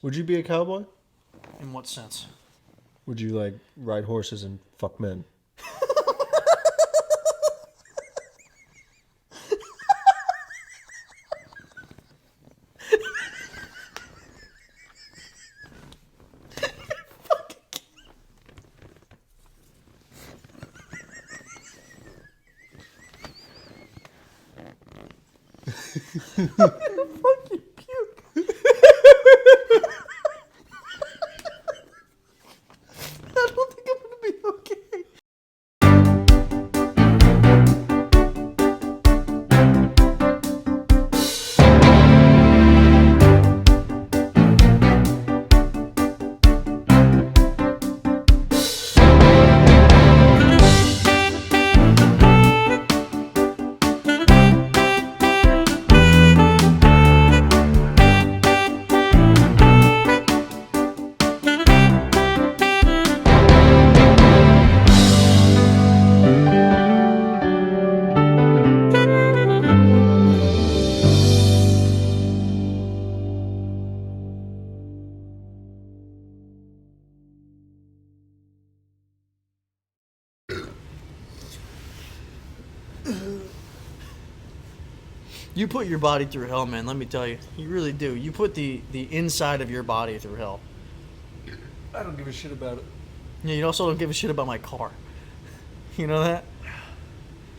Would you be a cowboy? In what sense? Would you like ride horses and fuck men? Fucking puke. I don't think I'm gonna be okay. You put your body through hell, man, let me tell you. You really do. You put the inside of your body through hell. I don't give a shit about it. Yeah, you also don't give a shit about my car. You know that?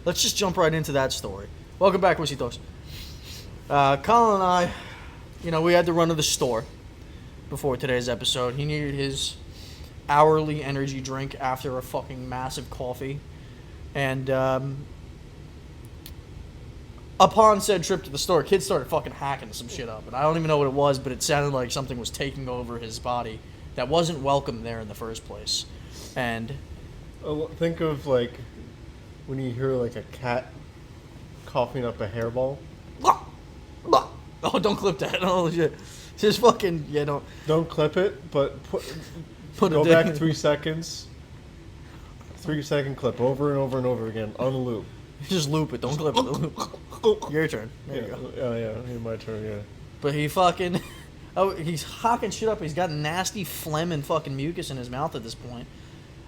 Let's just jump right into that story. Welcome back, Whiskey Talks. Colin and I, we had to run to the store before today's episode. He needed his hourly energy drink after a fucking massive coffee. And upon said trip to the store, kids started fucking hacking some shit up. And I don't even know what it was, but it sounded like something was taking over his body that wasn't welcome there in the first place. And Think of like when you hear like a cat coughing up a hairball. oh, don't clip that. Oh shit. Just fucking don't Don't clip it, but put go it back 3 seconds. 3-second clip over and over and over again on a loop. Just loop it. Don't clip it. Your turn. There you go. Oh yeah, my turn. Yeah. But he fucking he's hocking shit up. He's got nasty phlegm and fucking mucus in his mouth at this point.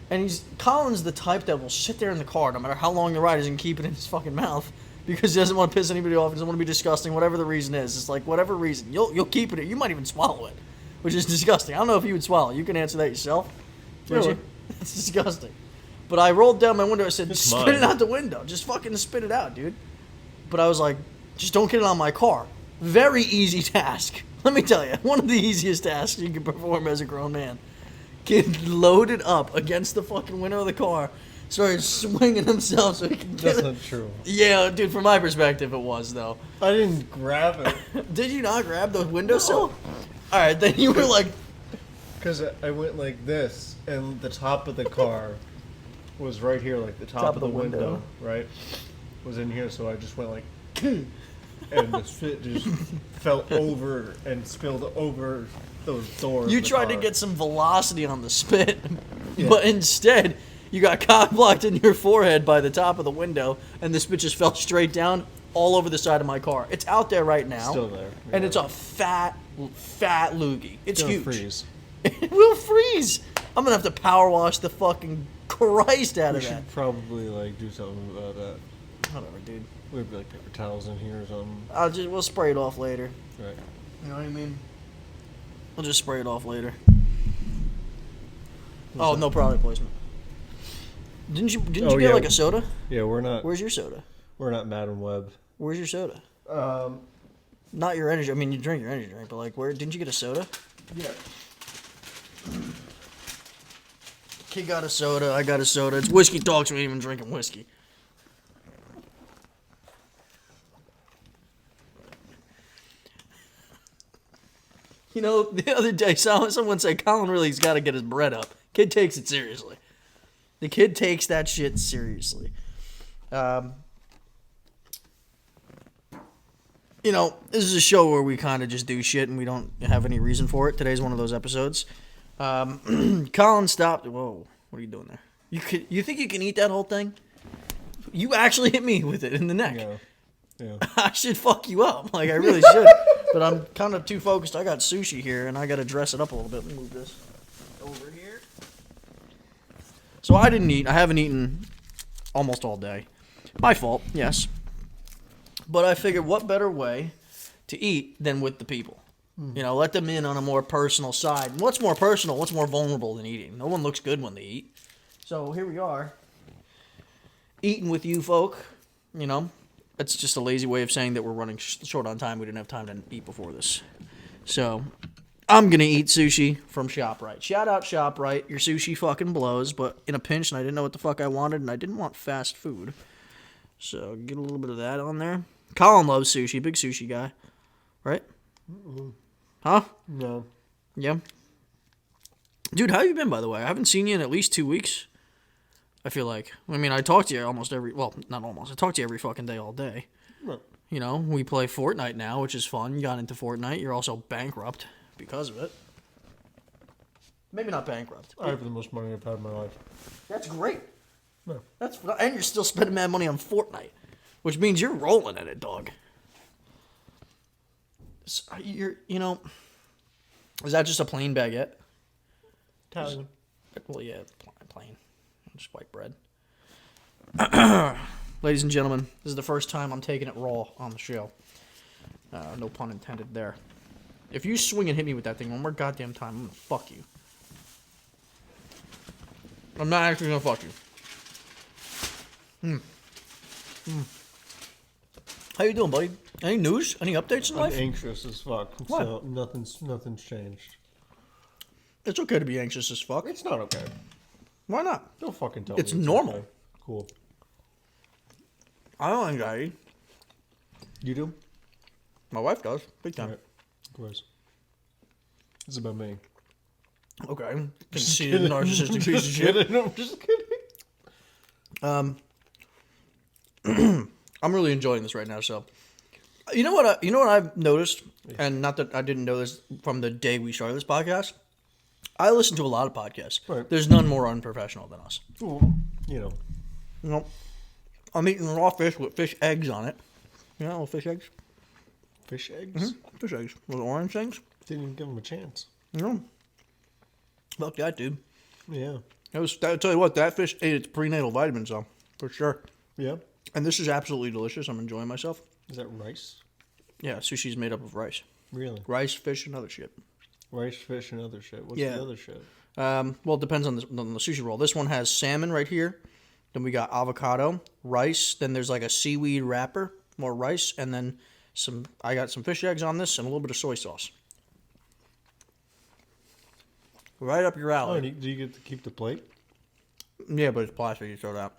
And Colin's the type that will sit there in the car no matter how long the ride is and keep it in his fucking mouth because he doesn't want to piss anybody off. He doesn't want to be disgusting. Whatever the reason is, it's like whatever reason you'll keep it. You might even swallow it, which is disgusting. I don't know if you would swallow. You can answer that yourself. Would you? It's disgusting. But I rolled down my window. I said, It's spit mine. it out the window. Just fucking spit it out, dude. But I was like, just don't get it on my car. Very easy task. Let me tell you, one of the easiest tasks you can perform as a grown man. Kid loaded up against the fucking window of the car, started swinging himself so he could get That's it. not true. Yeah, dude, from my perspective, it was, though. I didn't grab it Did you not grab the windowsill? All right, then you were like, because I went like this, and the top of the car was right here, like the top of the window, right? Was in here, so I just went like, and the shit just fell over and spilled over those doors. you of the tried to car. get some velocity on the spit, Yeah. but instead, you got cock blocked in your forehead by the top of the window, and the spit just fell straight down all over the side of my car. It's out there right now. Still there. And Yeah. it's a fat loogie. It's Gonna huge. freeze. It will freeze. I'm gonna have to power wash the fucking Christ out We of that. should probably like do something about that. Whatever, dude. We have like paper towels in here or something. We'll spray it off later. Right. You know what I mean? We'll just spray it off later. What's Oh, that? no product placement. Didn't you Oh, get yeah. like a soda? Yeah, we're not. Where's your soda? We're not Madam Web. Where's your soda? Um. Not your energy. I mean, you drink your energy drink, but like, where didn't you get a soda? Yeah. Kid got a soda. I got a soda. It's Whiskey Talks. We ain't even drinking whiskey. You know, the other day, someone said Colin really's got to get his bread up. Kid takes it seriously. The kid takes that shit seriously. This is a show where we kind of just do shit and we don't have any reason for it. Today's one of those episodes. Colin stopped. Whoa, what are you doing there? You think you can eat that whole thing? You actually hit me with it in the neck. Yeah. Yeah. I should fuck you up. Like, I really should. But I'm kind of too focused. I got sushi here, and I got to dress it up a little bit. Let me move this over here. So I didn't eat. I haven't eaten almost all day. My fault, yes. But I figured what better way to eat than with the people? You know, let them in on a more personal side. And what's more personal? What's more vulnerable than eating? No one looks good when they eat. So here we are, eating with you folk, you know. It's just a lazy way of saying that we're running short on time. We didn't have time to eat before this. So, I'm going to eat sushi from ShopRite. Shout out ShopRite. Your sushi fucking blows, but in a pinch, and I didn't know what the fuck I wanted, and I didn't want fast food. So, get a little bit of that on there. Colin loves sushi. Big sushi guy. Right? Huh? No. Yeah. Dude, how have you been, by the way? I haven't seen you in at least 2 weeks. I feel like. I mean, I talk to you almost every... Well, not almost. I talk to you every fucking day all day. No. You know, we play Fortnite now, which is fun. You got into Fortnite. You're also bankrupt because of it. Maybe not bankrupt. I have the most money I've had in my life. That's great. No. And you're still spending mad money on Fortnite, which means you're rolling in it, dog. So you know... Is that just a plain baguette? Italian. Well, yeah, plain. Just white bread. Ladies and gentlemen, this is the first time I'm taking it raw on the show. No pun intended there. If you swing and hit me with that thing one more goddamn time, I'm gonna fuck you. I'm not actually gonna fuck you. How you doing, buddy? Any news? Any updates in I'm life? anxious as fuck. What? So nothing's changed. It's okay to be anxious as fuck. It's not okay. Why not? Don't fucking tell It's me. normal. Okay. Cool. I don't have anxiety. You do? My wife does. Big time. Alright. Of course. It's about me. Okay. Conceited, narcissistic piece of shit. I'm just kidding. I'm really enjoying this right now. So, you know what? I've noticed, and not that I didn't know this from the day we started this podcast. I listen to a lot of podcasts. Right. There's none more unprofessional than us. Well, you know. You know, I'm eating raw fish with fish eggs on it. You know, fish eggs. Fish eggs? Fish eggs. Those orange things. Didn't even give them a chance. You know, fuck that, dude. Yeah. I'll tell you what, that fish ate its prenatal vitamins, though, for sure. Yeah. And this is absolutely delicious. I'm enjoying myself. Is that rice? Yeah, sushi's made up of rice. Really? Rice, fish, and other shit. Rice, fish, and other shit. What's Yeah. the other shit? Well, it depends on the sushi roll. This one has salmon right here. Then we got avocado, rice. Then there's like a seaweed wrapper, more rice, and then I got some fish eggs on this and a little bit of soy sauce. Right up your Oh, alley. do you get to keep the plate? Yeah, but it's plastic. You throw it out.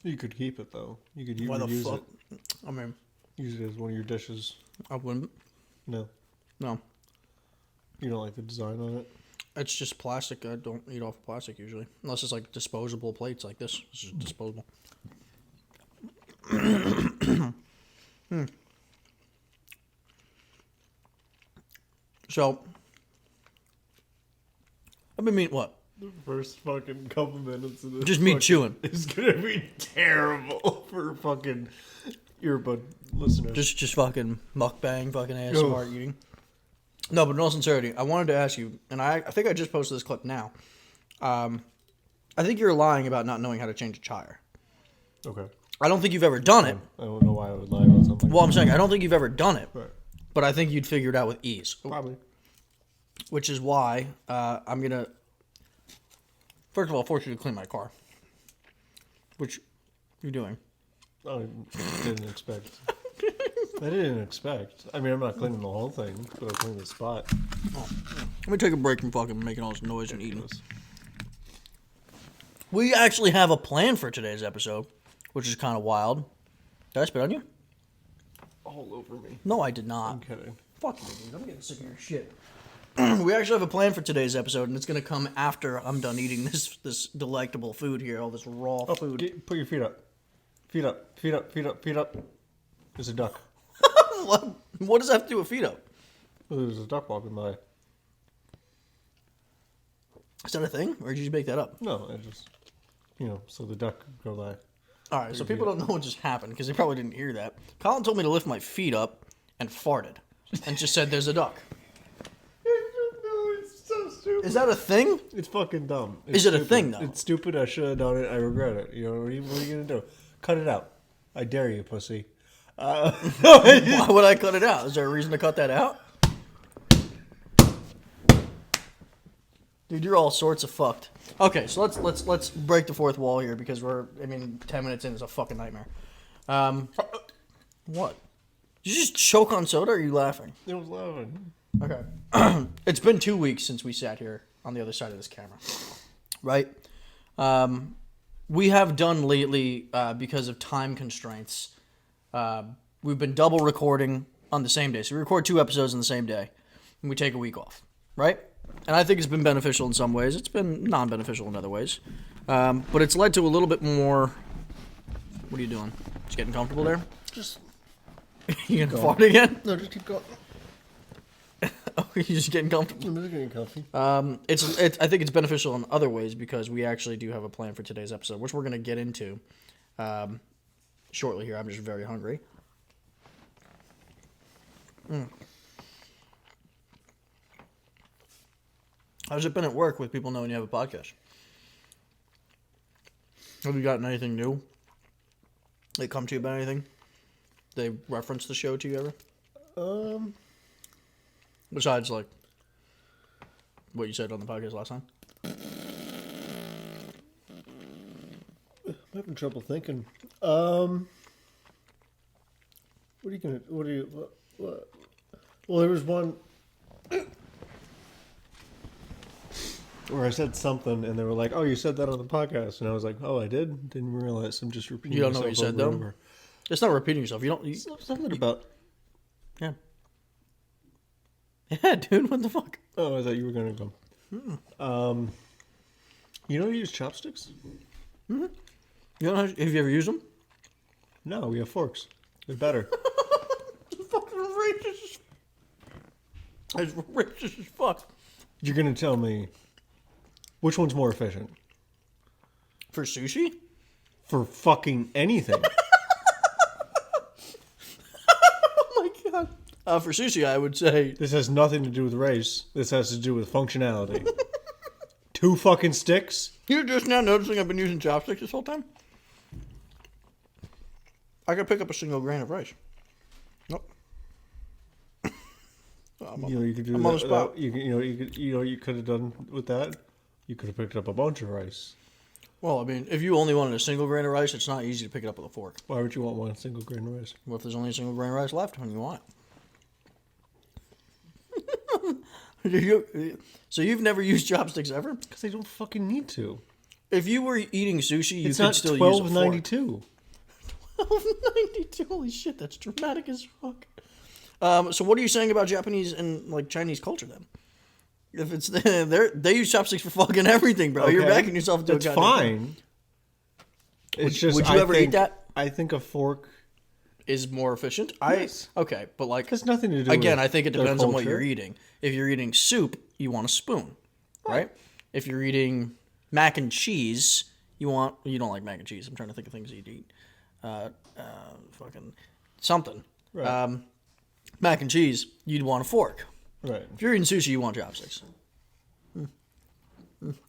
You could keep it though. You could Why the use fuck? it. I mean, Use it as one of your dishes. I wouldn't. No, No, you don't like the design on it. it's just plastic. I don't eat off plastic usually, unless it's like disposable plates like this. This is disposable. So, I've been meaning what? The first fucking couple minutes of this Just me chewing. It's gonna be terrible for fucking earbud listeners. Just fucking mukbang, fucking ASMR eating. No, but in all sincerity, I wanted to ask you, and I think I just posted this clip now. I think you're lying about not knowing how to change a tire. Okay. I don't think you've ever done it. I don't know why I would lie about something. Well, I'm saying I don't think you've ever done it, Right. but I think you'd figure it out with ease. Probably. Which is why I'm gonna. First of all, force you to clean my car. Which you're doing. I didn't expect. I didn't expect. I mean, I'm not cleaning the whole thing, but I'll clean the spot. Let me take a break from fucking making all this noise and eating. We actually have a plan for today's episode, which is kind of wild. Did I spit on you? All over me. No, I did not. I'm kidding. Fuck you, dude. I'm getting sick of your shit. We actually have a plan for today's episode, and it's going to come after I'm done eating this delectable food here, all this raw food. Put your feet up. Feet up. Feet up. Feet up. Feet up. There's a duck. What does that have to do with feet up? There's a duck walking by. Is that a thing, or did you just make that up? No, I just, so the duck could go by. All right, so people don't know what just happened because they probably didn't hear that. Colin told me to lift my feet up and farted and just said there's a duck. No, it's so stupid. Is that a thing? It's fucking dumb. Is it a thing, though? It's stupid. I should have done it. I regret it. You know, what are you going to do? Cut it out. I dare you, pussy. Why would I cut it out? Is there a reason to cut that out? Dude, you're all sorts of fucked. Okay, so let's break the fourth wall here because 10 minutes in is a fucking nightmare. What? Did you just choke on soda or are you laughing? It was laughing. Okay. It's been 2 weeks since we sat here on the other side of this camera. Right? We have done lately, because of time constraints, we've been double recording on the same day. So we record 2 episodes on the same day and we take a week off. Right? And I think it's been beneficial in some ways. It's been non-beneficial in other ways. But it's led to a little bit more... What are you doing? Just getting comfortable there? Just You gonna fart again? no, just keep going. Oh, you're just getting comfortable? I'm just getting comfy. I think it's beneficial in other ways because we actually do have a plan for today's episode, which we're going to get into shortly here. I'm just very hungry. How's it been at work with people knowing you have a podcast? Have you gotten anything new? They come to you about anything? They reference the show to you ever? Besides, like, what you said on the podcast last time? I'm having trouble thinking. What well, there was one where I said something and they were like, oh, you said that on the podcast. And I was like, oh, I did? Didn't realize. I'm just repeating You don't know what you said, though? over. It's not repeating yourself. You don't... Something about... Yeah. Yeah, dude, what the fuck? Oh, I thought you were going to go. You know how to use chopsticks? You don't know, have you ever used them? No, we have forks. They're better. It's fucking racist. It's racist as fuck. You're going to tell me which one's more efficient? For sushi? For fucking anything. Oh my god. For sushi, I would say... This has nothing to do with race. This has to do with functionality. 2 fucking sticks? You're just now noticing I've been using chopsticks this whole time? I could pick up a single grain of rice. Nope. You could do I'm that. on the spot. You could have done with that. You could have picked up a bunch of rice. Well, I mean, if you only wanted a single grain of rice, it's not easy to pick it up with a fork. Why would you want one single grain of rice? What if there's only a single grain of rice left when you want it? So you've never used chopsticks ever? Because they don't fucking need to. If you were eating sushi, you It's could not still use a fork. $12.92. $12.92. Holy shit, that's dramatic as fuck. So what are you saying about Japanese and like Chinese culture then? If it's they use chopsticks for fucking everything, bro. You're backing yourself into That's a goddamn thing. fine. It's just. Would you ever eat that? I think a fork Is more efficient. Yes. Okay, but like has nothing to do. again, with I think it their depends on what culture. you're eating. If you're eating soup, you want a spoon, right? If you're eating mac and cheese, you don't like mac and cheese. I'm trying to think of things you'd eat. Fucking something. Right. Mac and cheese, you'd want a fork. Right. If you're eating sushi, you want chopsticks.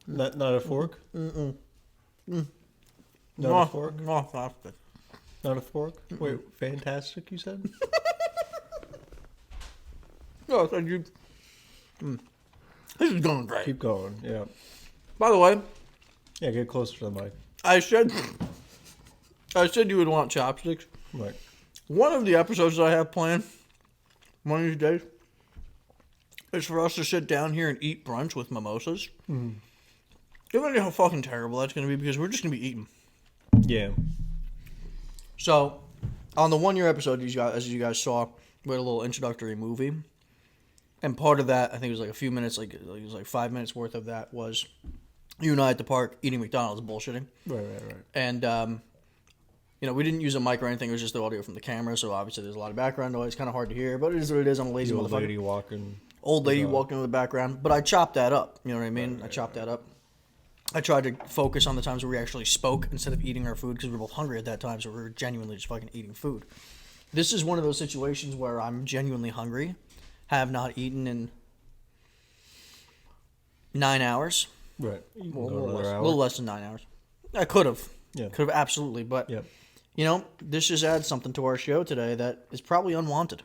Not a fork. Not a fork. No, chopsticks. Not a fork. Wait, fantastic. You said. No, thank you. This is going great. Keep going. Yeah. By the way, Yeah. Get closer to the mic. I said you would want chopsticks. Right. One of the episodes that I have planned one of these days is for us to sit down here and eat brunch with mimosas. You have no idea how fucking terrible that's going to be because we're just going to be eating. Yeah. So, on the 1 year episode, as you guys saw, we had a little introductory movie. And part of that, I think it was like a few minutes, it was like 5 minutes worth of that was you and I at the park eating McDonald's bullshitting. Right. And, we didn't use a mic or anything. It was just the audio from the camera. So obviously there's a lot of background noise. Kind of hard to hear, but it is what it is. I'm a lazy Old motherfucker. lady walking. Old lady walking in the background. But I chopped that up. You know what I mean? Right, I chopped that up. I tried to focus on the times where we actually spoke instead of eating our food because we were both hungry at that time, so we were genuinely just fucking eating food. This is one of those situations where I'm genuinely hungry, have not eaten in 9 hours. Right. Well, a little less than 9 hours. I could have. Yeah. Could have absolutely, but Yeah. you know, this just adds something to our show today that is probably unwanted.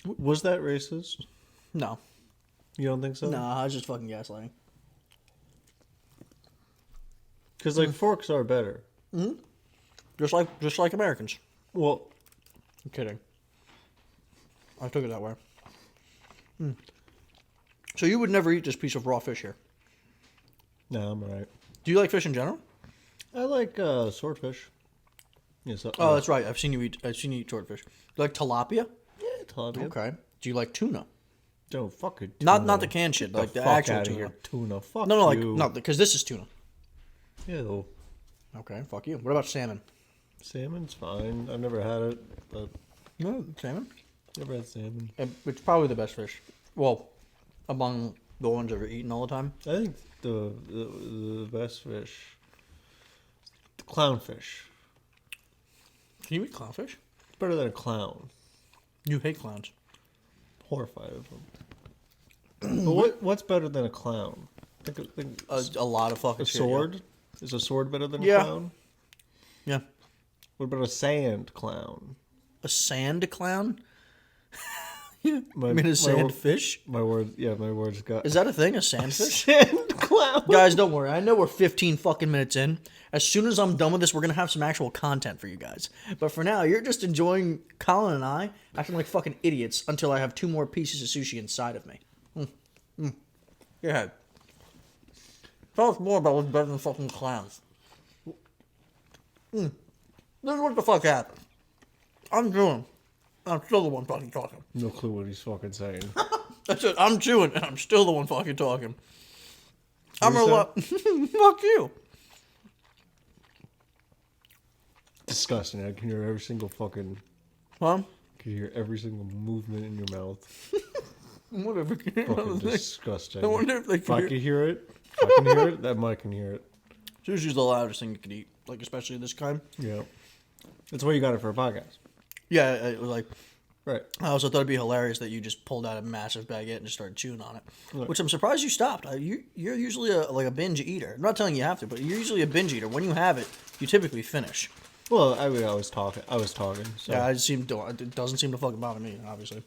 Was that racist? No. You don't think so? No, I was just fucking gaslighting. Because like forks are better. Just like Americans. Well, I'm kidding. I took it that way. So you would never eat this piece of raw fish here? no, I'm alright. Do you like fish in general? I like swordfish. Yes. Oh, that's right. I've seen you eat swordfish. You like tilapia? Yeah, tilapia. Okay. Do you like tuna? Don't fuck it. Not the canned shit, like the actual outta tuna. here, tuna. Fuck No, like you. no, because this is tuna. Ew. Okay, fuck you. What about salmon? Salmon's fine. I've never had it, but No, salmon. never had salmon. It's probably the best fish. Well, among the ones that are eaten all the time. I think the best fish, the clownfish. Can you eat clownfish? It's better than a clown. You hate clowns. Horrified of them. But what's better than a clown? Think A lot of fucking a shit, sword? Is a sword better than Yeah. a clown? Yeah. What about a sand clown? A sand clown? My, I mean, a my sand wor- fish? My word, yeah, my words got. Is that a thing? A sandfish? Sand clown? Guys, don't worry. I know we're 15 fucking minutes in. As soon as I'm done with this, we're going to have some actual content for you guys. But for now, you're just enjoying Colin and I acting like fucking idiots until I have 2 more pieces of sushi inside of me. Go ahead. Tell us more about what's better than fucking clowns. This is what the fuck happened. I'm chewing. I'm still the one fucking talking. No clue what he's fucking saying. That's it. I'm chewing, and I'm still the one fucking talking. I'm What gonna is let... Fuck you. Disgusting. I can hear every single fucking. Huh? I can hear every single movement in your mouth. Whatever. Fucking disgusting. I wonder if they If I can can hear... hear it, if I can hear it, that mic can hear it. Sushi's the loudest thing you can eat, like especially this kind. Yeah. That's why you got it for a podcast. Yeah, it was like... Right. I also thought it'd be hilarious that you just pulled out a massive baguette and just started chewing on it. Right. Which I'm surprised you stopped. You're usually a binge eater. I'm not telling you have to, but you're usually a binge eater. When you have it, you typically finish. Well, I was talking. So. Yeah, it doesn't seem to fucking bother me, obviously.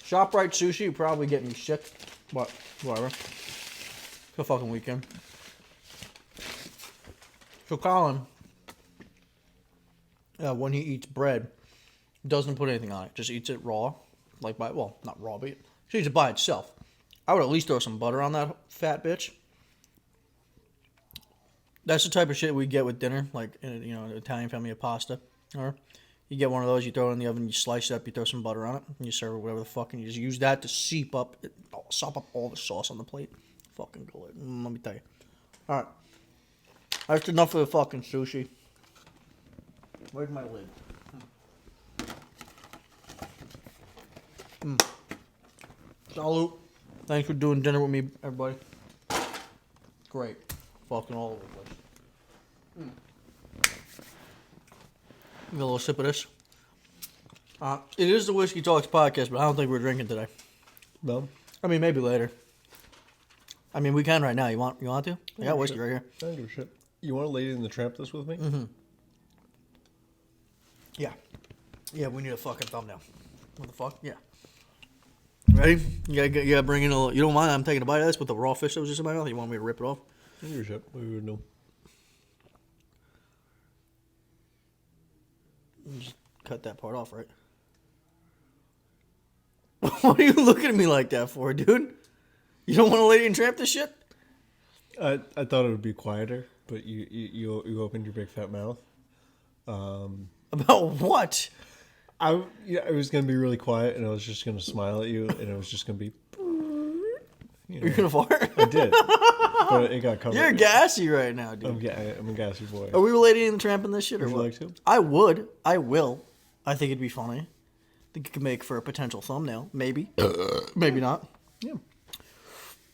ShopRite sushi would probably get me sick, but whatever. It's a fucking weekend. So Colin, when he eats bread, doesn't put anything on it. Just eats it raw, not raw, but he eats it by itself. I would at least throw some butter on that fat bitch. That's the type of shit we get with dinner, like an Italian family of pasta. Or you get one of those, you throw it in the oven, you slice it up, you throw some butter on it, and you serve it whatever the fuck, and you just use that to sop up all the sauce on the plate. Fucking good. Let me tell you. All right, that's enough of the fucking sushi. Where's my lid? Salute. Thanks for doing dinner with me, everybody. Great. Fucking all over the place. Get a little sip of this. It is the Whiskey Talks podcast, but I don't think we're drinking today. No. I mean, maybe later. I mean, we can right now. You want to? I got whiskey right here. I don't give a shit. You want to Lady in the Tramp this with me? Mm-hmm. Yeah. Yeah, we need a fucking thumbnail. What the fuck? Yeah. Ready? You gotta bring in a little... You don't mind I'm taking a bite of this with the raw fish that was just in my mouth? You want me to rip it off? I don't give a shit. We would know. Just cut that part off, right? What are you looking at me like that for, dude? You don't want to Lady and Tramp this shit? I thought it would be quieter, but you opened your big fat mouth. About what? It was gonna be really quiet, and I was just gonna smile at you, and it was just gonna be. You're gonna fart? I did, but it got covered. You're gassy right now, dude. I'm a gassy boy. Are we Lady and Tramp in this shit, or Would you what? like to? I would. I will. I think it'd be funny. I think it could make for a potential thumbnail. Maybe. Maybe not. Yeah.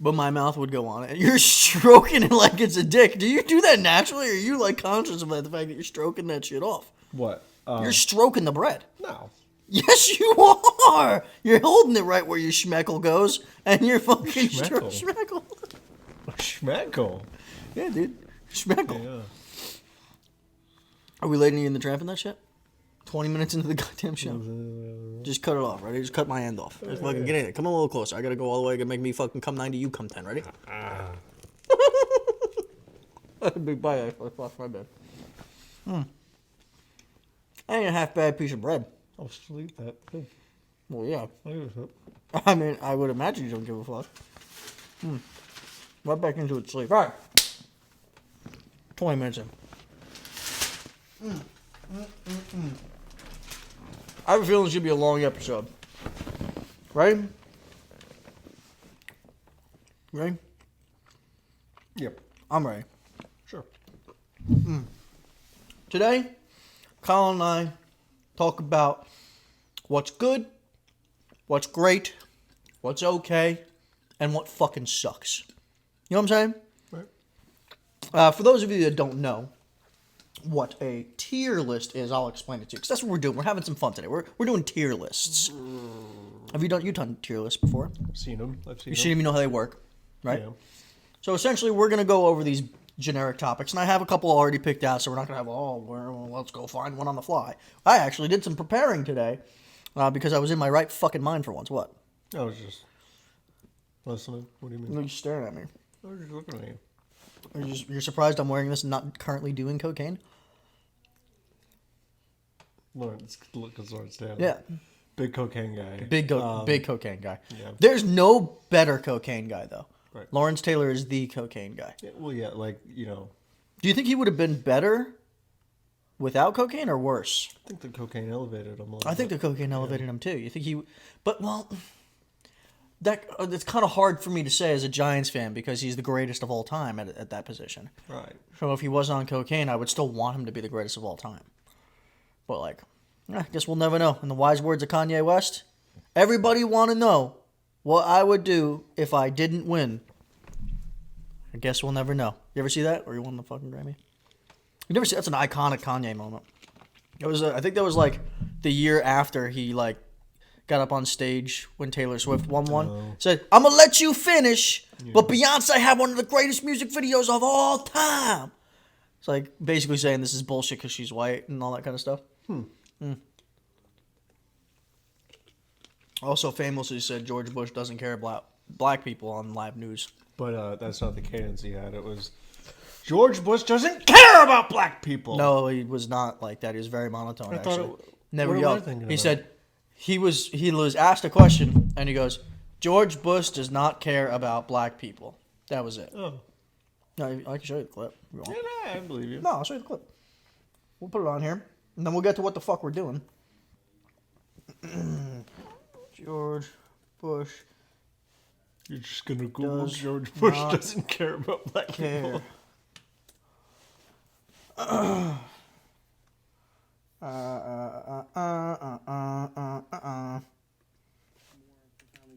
But my mouth would go on it. You're stroking it like it's a dick. Do you do that naturally, or are you like conscious about the fact that you're stroking that shit off? What? You're stroking the bread. No. Yes, you are. You're holding it right where your schmeckle goes, and you're fucking schmeckle. Schmeckle. Yeah, dude. Schmeckle. Yeah. Are we letting you in the tramp in that shit? 20 minutes into the goddamn show. Just cut it off, ready? Just cut my end off. Just fucking get in it. Come a little closer. I gotta go all the way. Gonna make me fucking come 9 to you come 10. Ready? Big bite. I fucked my bed. Ain't a half bad piece of bread. I'll still eat that. Good. Well, yeah. I'll eat it. I mean, I would imagine you don't give a fuck. Right back into it, sleep. All right. 20 minutes in. I have a feeling this should be a long episode. Right? Ready? Yep. I'm ready. Sure. Today, Colin and I talk about what's good, what's great, what's okay, and what fucking sucks. You know what I'm saying? Right. For those of you that don't know what a tier list is, I'll explain it to you, because that's what we're doing. We're having some fun today. We're doing tier lists. Have you done tier lists before? I've seen them. You seen them, you know how they work, right? Yeah. So essentially, we're going to go over these generic topics, and I have a couple already picked out, so we're not going to have, well, let's go find one on the fly. I actually did some preparing today, because I was in my right fucking mind for once. What? I was just listening. What do you mean? You're staring at me. I was just looking at you. You're surprised I'm wearing this and not currently doing cocaine? Lawrence, look at Lawrence down. Yeah. Big cocaine guy. Big cocaine guy. Yeah. There's no better cocaine guy, though. Right. Lawrence Taylor is the cocaine guy. Yeah, well, yeah, like, you know. Do you think he would have been better without cocaine or worse? I think the cocaine elevated him a little I think bit. the cocaine elevated him, too. You think he... But, well... It's kind of hard for me to say as a Giants fan because he's the greatest of all time at that position. Right. So if he was on cocaine, I would still want him to be the greatest of all time. But, like, I guess we'll never know. In the wise words of Kanye West, everybody want to know what I would do if I didn't win. I guess we'll never know. You ever see that? Or you won the fucking Grammy? You never see? That's an iconic Kanye moment. It was. I think that was like the year after he like got up on stage when Taylor Swift won one. Oh. Said, "I'm gonna let you finish, but Beyonce had one of the greatest music videos of all time." It's like basically saying this is bullshit because she's white and all that kind of stuff. Also famously said George Bush doesn't care about black people on live news. But that's not the cadence he had. It was, George Bush doesn't care about black people. No, he was not like that. He was very monotone, I thought actually. it, Never what am I yelled. thinking He about? said he was asked a question, and he goes, George Bush does not care about black people. That was it. Oh. No, I can show you the clip. If you want. Yeah, I believe you. No, I'll show you the clip. We'll put it on here, and then we'll get to what the fuck we're doing. George Bush You're just going to Google does George Bush not doesn't care about black people.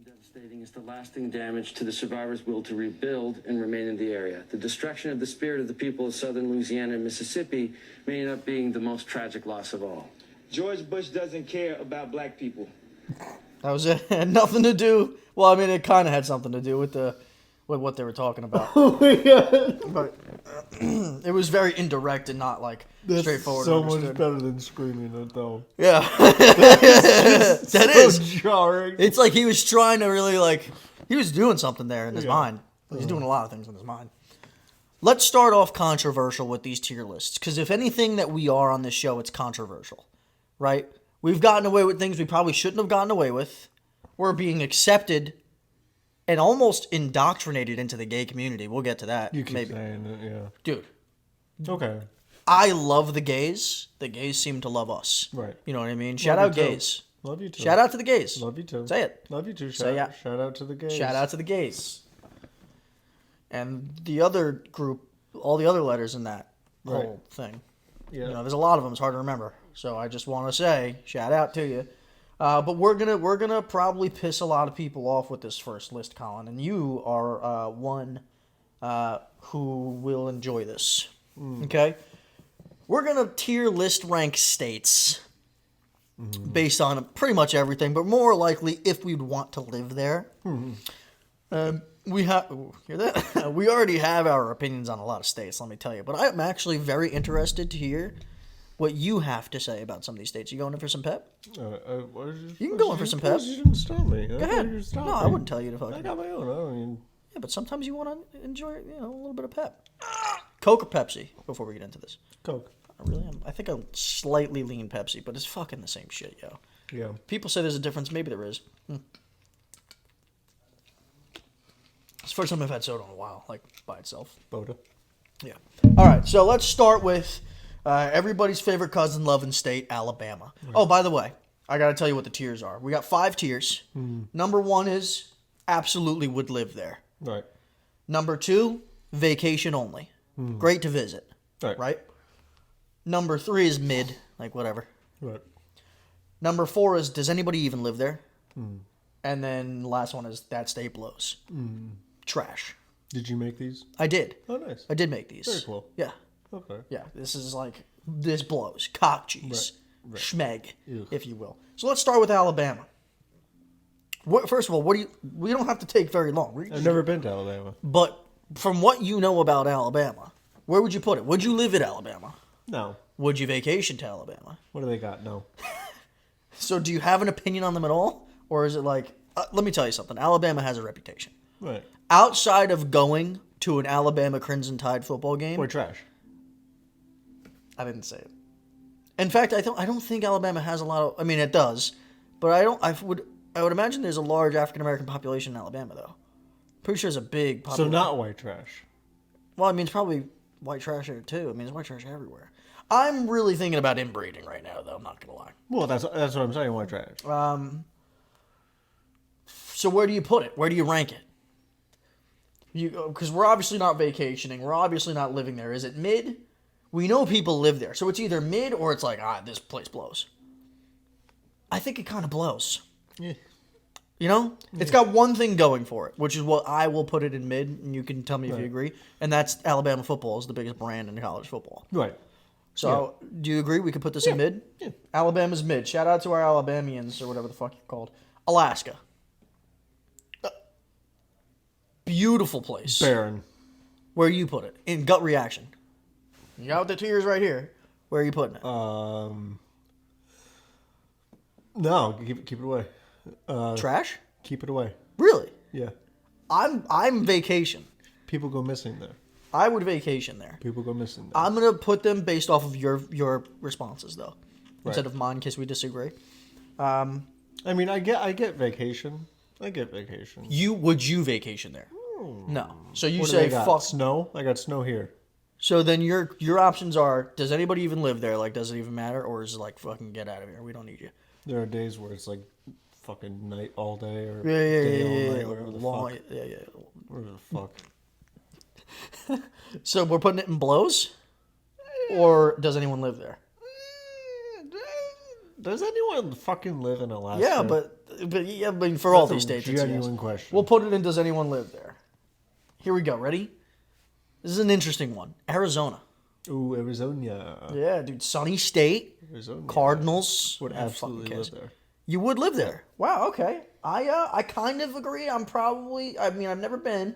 Devastating is the lasting damage to the survivors' will to rebuild and remain in the area. The destruction of the spirit of the people of southern Louisiana and Mississippi may end up being the most tragic loss of all. George Bush doesn't care about black people. That was it. It had nothing to do. Well, I mean, it kind of had something to do with what they were talking about. Oh my god. But it was very indirect and not like That's straightforward. so understood. much better than screaming it, though. Yeah, that So is. jarring. It's like he was trying to really like he was doing something there in his Yeah. mind. He's doing a lot of things in his mind. Let's start off controversial with these tier lists because if anything that we are on this show, it's controversial, right? We've gotten away with things we probably shouldn't have gotten away with. We're being accepted and almost indoctrinated into the gay community. We'll get to that. You keep maybe. saying it, yeah. Dude, Okay. I love the gays. The gays seem to love us. Right. You know what I mean? Shout Love out you too. gays. Love you too. Shout out to the gays. Love you too. Say it. Love you too. Say Shout, shout out to the gays. Shout out to the gays. And the other group, all the other letters in that whole thing. Yeah. You know, there's a lot of them. It's hard to remember. So I just want to say, shout out to you. But we're gonna probably piss a lot of people off with this first list, Colin, and you are one who will enjoy this. Okay, we're gonna tier list rank states based on pretty much everything, but more likely if we'd want to live there. We have hear that? We already have our opinions on a lot of states, let me tell you. But I'm actually very interested to hear what you have to say about some of these states. You going in for some pep? You can go in for some pep. You didn't stop me. Go ahead. No, I wouldn't tell you to fucking. I got my own. I don't even... Yeah, but sometimes you want to enjoy, a little bit of pep. Coke or Pepsi? Before we get into this, Coke. I really am. I think I slightly lean Pepsi, but it's fucking the same shit, yo. Yeah. People say there's a difference. Maybe there is. It's the first time I've had soda in a while, like by itself. Boda. Yeah. All right, so let's start with everybody's favorite cousin loving state, Alabama. Right. Oh, by the way, I got to tell you what the tiers are. We got 5 tiers. Number 1 is absolutely would live there. Right. Number 2, vacation only. Great to visit. Right. Number 3 is mid, like whatever. Right. Number 4 is does anybody even live there? And then the last one is that state blows. Trash. Did you make these? I did. Oh, nice. I did make these. Very cool. Yeah. Okay. Yeah, this blows. Cock cheese. Right. Schmeg, Ew. if you will. So let's start with Alabama. First of all, we don't have to take very long. I've never been to Alabama. But from what you know about Alabama, where would you put it? Would you live in Alabama? No. Would you vacation to Alabama? What do they got? No. So do you have an opinion on them at all? Or is it like, let me tell you something. Alabama has a reputation. Right. Outside of going to an Alabama Crimson Tide football game. Or trash. I didn't say it. In fact, I don't think Alabama has a lot of. I mean, it does, but I would imagine there's a large African American population in Alabama, though. Pretty sure there's a big population. So not white trash. Well, I mean, it's probably white trash here too. I mean, there's white trash everywhere. I'm really thinking about inbreeding right now, though. I'm not gonna lie. Well, that's what I'm saying. White trash. So where do you put it? Where do you rank it? Because we're obviously not vacationing. We're obviously not living there. Is it mid? We know people live there. So it's either mid or it's like, this place blows. I think it kind of blows. Yeah. You know? Yeah. It's got one thing going for it, which is what I will put it in mid, and you can tell me if you agree. And that's Alabama football is the biggest brand in college football. Right. So do you agree we could put this in mid? Yeah. Alabama's mid. Shout out to our Alabamians or whatever the fuck you're called. Alaska. Beautiful place. Barren. Where you put it? In gut reaction. You got the tiers right here. Where are you putting it? No, keep it away. Trash? Keep it away. Really? Yeah. I'm vacation. People go missing there. I would vacation there. People go missing there. I'm gonna put them based off of your responses though, instead of mine, in case we disagree. I mean, I get vacation. I get vacation. Would you vacation there? No. So you What do say they got? fuck Snow? I got snow here. So then your options are: does anybody even live there? Like, does it even matter, or is it like fucking get out of here? We don't need you. There are days where it's like fucking night all day or Yeah, day all night, whatever the long, fuck. yeah. Whatever the fuck. So we're putting it in blows, or does anyone live there? Does anyone fucking live in Alaska? Yeah, but yeah, I mean for all these states, it's genuine yes. question. We'll put it in. Does anyone live there? Here we go. Ready? This is an interesting one. Arizona. Ooh, Arizona. Yeah, dude. Sunny state. Arizona. Cardinals. Would absolutely live there. You would live there. Wow. Okay. I kind of agree. I mean, I've never been,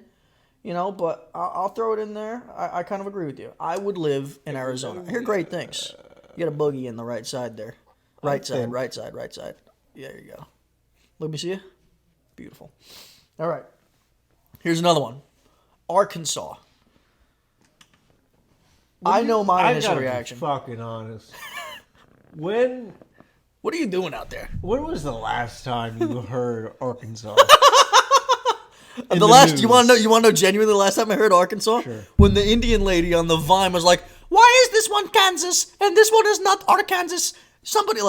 but I'll throw it in there. I kind of agree with you. I would live in Arizona. I hear great things. You got a boogie in the right side there. Right side. Yeah, there you go. Let me see you. Beautiful. All right. Here's another one. Arkansas. I know my initial reaction. Be fucking honest. When What are you doing out there? when was the last time you heard Arkansas? News. You want to know genuinely the last time I heard Arkansas? Sure. When the Indian lady on the Vine was like, "Why is this one Kansas and this one is not Arkansas?" Somebody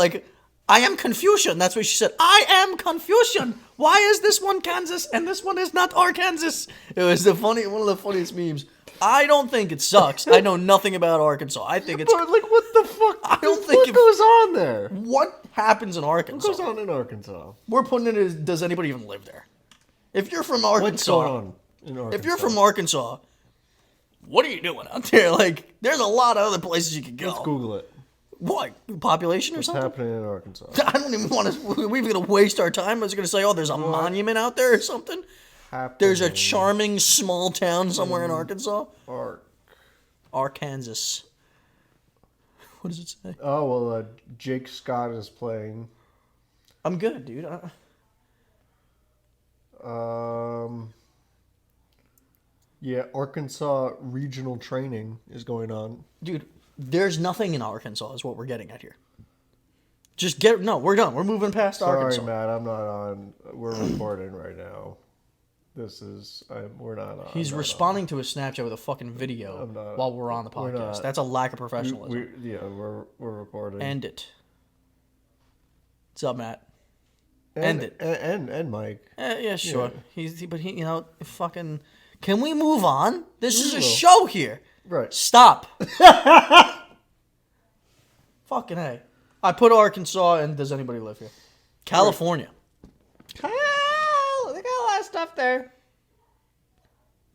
I am Confucian. That's what she said. I am Confucian. Why is this one Kansas and this one is not Arkansas? It was one of the funniest memes. I don't think it sucks. I know nothing about Arkansas. I think it's But what the fuck? I don't what think goes on there? what happens in What Arkansas. goes on in Arkansas? We're putting it as, does anybody even live there? If you're from What's Arkansas, going on in Arkansas? if you're from Arkansas, what are you doing out there? Like, there's a lot of other places you could go. Let's Google it. What? Population or What's something? happening in Arkansas? I don't even want to. We're going to waste our time. I was going to say, oh, there's a monument out there or something. There's a charming small town somewhere in Arkansas. Arkansas. What does it say? Oh, well, Jake Scott is playing. I'm good, dude. Yeah, Arkansas regional training is going on. Dude, there's nothing in Arkansas is what we're getting at here. No, we're done. We're moving past Arkansas. Sorry, Matt, I'm not on. We're recording right now. We're not on. He's responding to a Snapchat with a fucking video while we're on the We're podcast. not. That's a lack of professionalism. We're recording. End it. What's up, Matt? End it. And Mike. Yeah, sure. But he, fucking. Can we move on? This is a will. show here. Right. Stop. Fucking A. I put Arkansas, and does anybody live here? California. They got a lot of stuff there.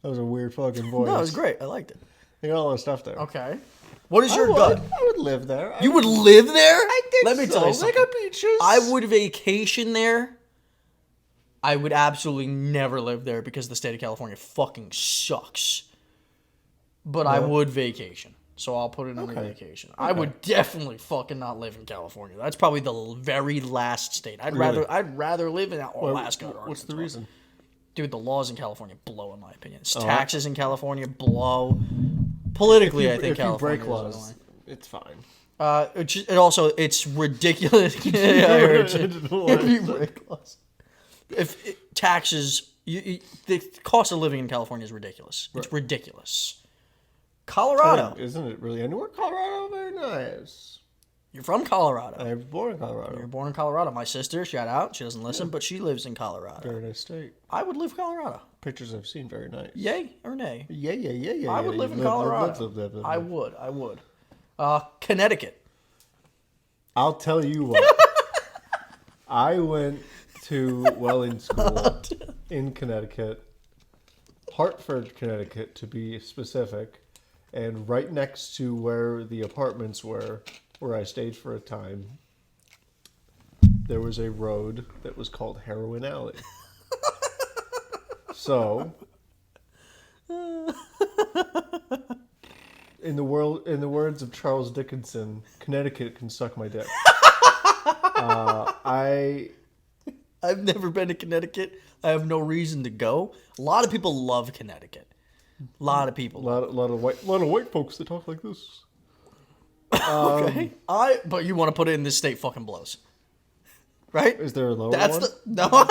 That was a weird fucking voice. No, it was great. I liked it. They got a lot of stuff there. Okay. What is your I gut? would live there. You would live there? I think Let me so. tell you They something. got beaches. I would vacation there. I would absolutely never live there because the state of California fucking sucks. But I would vacation. So I'll put it under vacation. I would definitely fucking not live in California. That's probably the very last state. I'd rather live in Alaska or Arkansas. What's the reason? Dude, the laws in California blow, in my opinion. Taxes in California blow. Politically, I think if you California break is laws, annoying. it's fine. It's ridiculous. Yeah, I heard you. If you break laws. Taxes, the cost of living in California is ridiculous. It's ridiculous. Colorado. Isn't it really anywhere? Colorado, very nice. You're from Colorado. I was born in Colorado. You're born in Colorado. My sister, shout out. She doesn't listen, but she lives in Colorado. Very nice state. I would live in Colorado. Pictures I've seen, very nice. Yay or nay? Yeah. I would live in Colorado. Live. I would. Connecticut. I'll tell you what. I went to Welling School in Connecticut, Hartford, Connecticut, to be specific, and right next to where the apartments were, where I stayed for a time, there was a road that was called Heroin Alley. So, in the words of Charles Dickinson, Connecticut can suck my dick. I've never been to Connecticut. I have no reason to go. A lot of people love Connecticut. A lot of people. A lot of white folks that talk like this. Okay. But you want to put it in this state fucking blows. Right? Is there a lower That's one? no.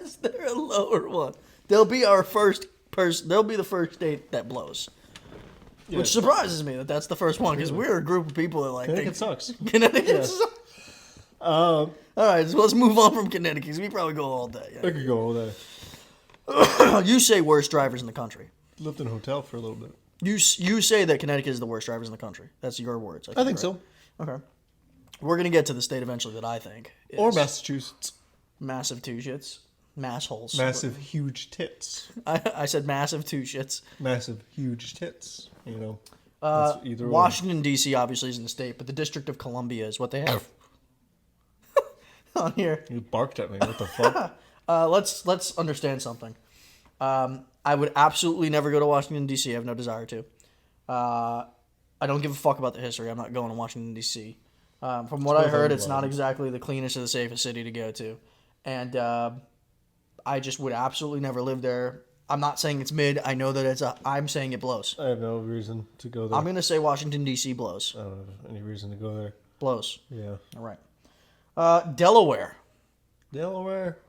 Is there a lower one? They'll be our first person. They'll be the first state that blows. Yeah. Which surprises me that that's the first one because we're a group of people that like Connecticut sucks. Connecticut sucks. All right, so let's move on from Connecticut because we probably go all day. I could go all day. You say worst drivers in the country. Lived in a hotel for a little bit. You say that Connecticut is the worst drivers in the country. That's your words. I think right? so. Okay. We're gonna get to the state eventually that I think is Or Massachusetts. massive two shits, mass holes. Massive, huge tits. I said massive two shits. Massive, huge tits. You know. That's either Washington D.C. obviously is in the state, but the District of Columbia is what they have on here. one. You barked at me. What the fuck? Let's understand something. I would absolutely never go to Washington D.C. I have no desire to. I don't give a fuck about the history. I'm not going to Washington D.C. From what I heard, it's not exactly the cleanest or the safest city to go to, and I just would absolutely never live there. I'm not saying it's mid. I know that I'm saying it blows. I have no reason to go there. I'm gonna say Washington D.C. blows. I don't have any reason to go there. Blows. Yeah. All right. Delaware. Delaware.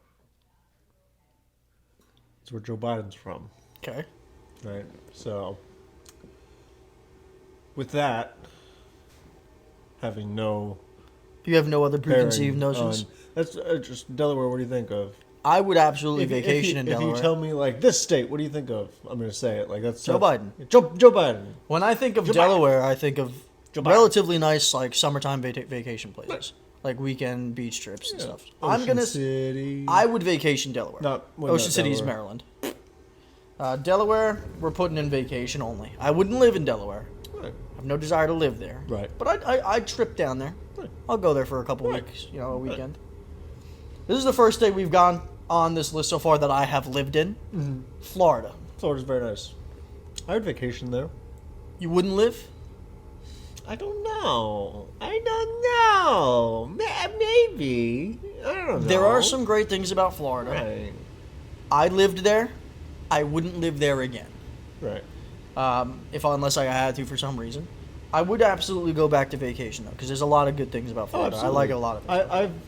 That's where Joe Biden's from. Okay. Right. So, with that, having no You have no other preconceived bearing notions. on- that's just Delaware. What do you think of? I would absolutely If vacation in Delaware. If you tell me like this state, what do you think of? I'm going to say it like that's Joe Biden. Joe Biden. When I think of Delaware, I think of relatively nice, like summertime vacation places, like weekend beach trips and stuff. City. I would vacation Delaware. Ocean City is Maryland. Delaware, we're putting in vacation only. I wouldn't live in Delaware. Right. I have no desire to live there. Right. But I'd trip down there. Right. I'll go there for a couple weeks, a weekend. This is the first day we've gone on this list so far that I have lived in. Mm-hmm. Florida. Florida's very nice. I would vacation there. You wouldn't live? I don't know. Maybe. I don't know. There are some great things about Florida. Right. I lived there. I wouldn't live there again. Right. Unless I had to for some reason. I would absolutely go back to vacation though, because there's a lot of good things about Florida. I like a lot of it.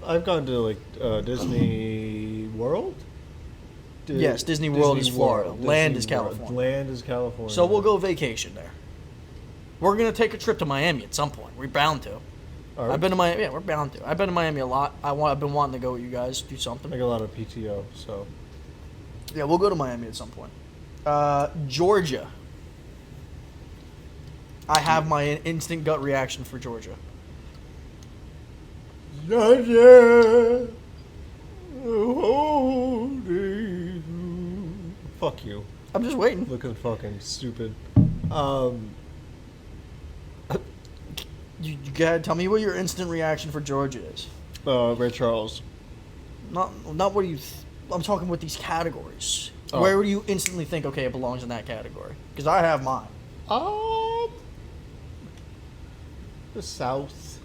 I've gone to like Disney World. Yes, Disney World is Florida. Land is California. Land is California. So we'll go vacation there. We're gonna take a trip to Miami at some point. We're bound to. Right. I've been to Miami. Yeah, we're bound to. I've been to Miami a lot. I've been wanting to go with you guys, do something. I got a lot of PTO, so. Yeah, we'll go to Miami at some point. Georgia. I have my instant gut reaction for Georgia. Georgia. Fuck you. I'm just waiting. Looking fucking stupid. You gotta tell me what your instant reaction for Georgia is. Ray Charles. Not what do you. I'm talking with these categories. Oh. Where do you instantly think, okay, it belongs in that category? Because I have mine. The South.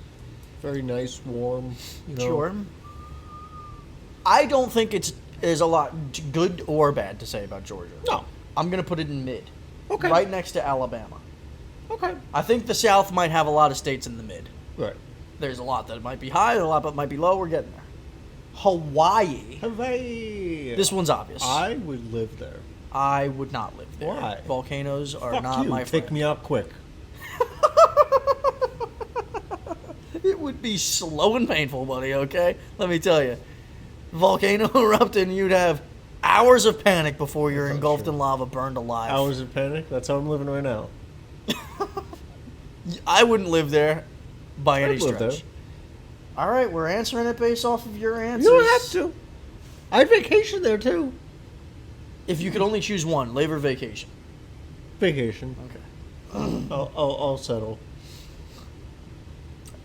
Very nice, warm. Sure. I don't think there's a lot good or bad to say about Georgia. No. I'm gonna put it in mid. Okay. Right next to Alabama. Okay. I think the South might have a lot of states in the mid. Right. There's a lot that might be high, a lot that might be low. We're getting there. Hawaii. This one's obvious. I would live there. I would not live there. Why? Volcanoes are Fuck not you. my friend. Take me out quick. It would be slow and painful, buddy, okay? Let me tell you. Volcano erupted and you'd have hours of panic before you're engulfed in lava, burned alive. Hours of panic? That's how I'm living right now. I wouldn't live there by any I'd live stretch. there. All right, we're answering it based off of your answers. You don't have to. I'd vacation there too. If you could only choose one, live or vacation. Vacation. Okay. I'll settle.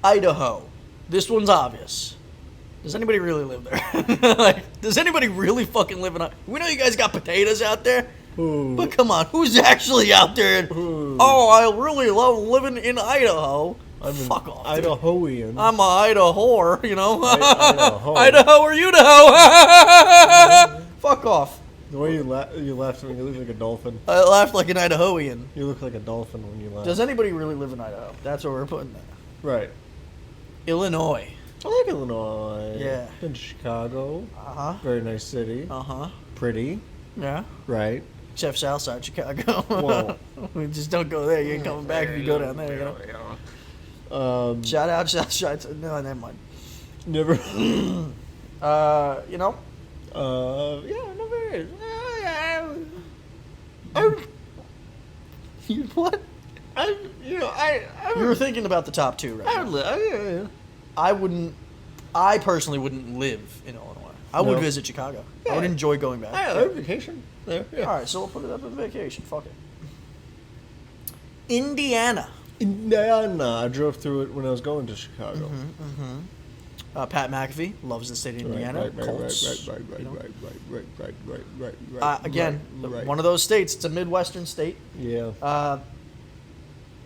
Idaho. This one's obvious. Does anybody really live there? Does anybody really fucking live in Idaho? We know you guys got potatoes out there. Ooh. But come on, who's actually out there? Oh, I really love living in Idaho. Fuck off. Dude. Idahoian. I'm a Idaho, Idaho. Idaho or Idaho. Fuck off. The way you laughed when you look like a dolphin. I laughed like an Idahoian. You look like a dolphin when you laugh. Does anybody really live in Idaho? That's what we're putting there. Right. Illinois. I like Illinois. Yeah. In Chicago. Uh-huh. Very nice city. Uh-huh. Pretty. Yeah. Right. Except Southside Chicago. Whoa. We just don't go there. You ain't coming back if you go down there, Shout out Southside. No, never mind. Never. Yeah, no, there is. You what? You were thinking about the top two, right? I personally wouldn't live in Illinois. I would visit Chicago. I would enjoy going back. I would vacation there. Yeah. All right, so we'll put it up as vacation. Fuck it. Indiana. I drove through it when I was going to Chicago. Pat McAfee loves the state of Indiana. Colts. Right. Again, one of those states. It's a Midwestern state. Yeah. I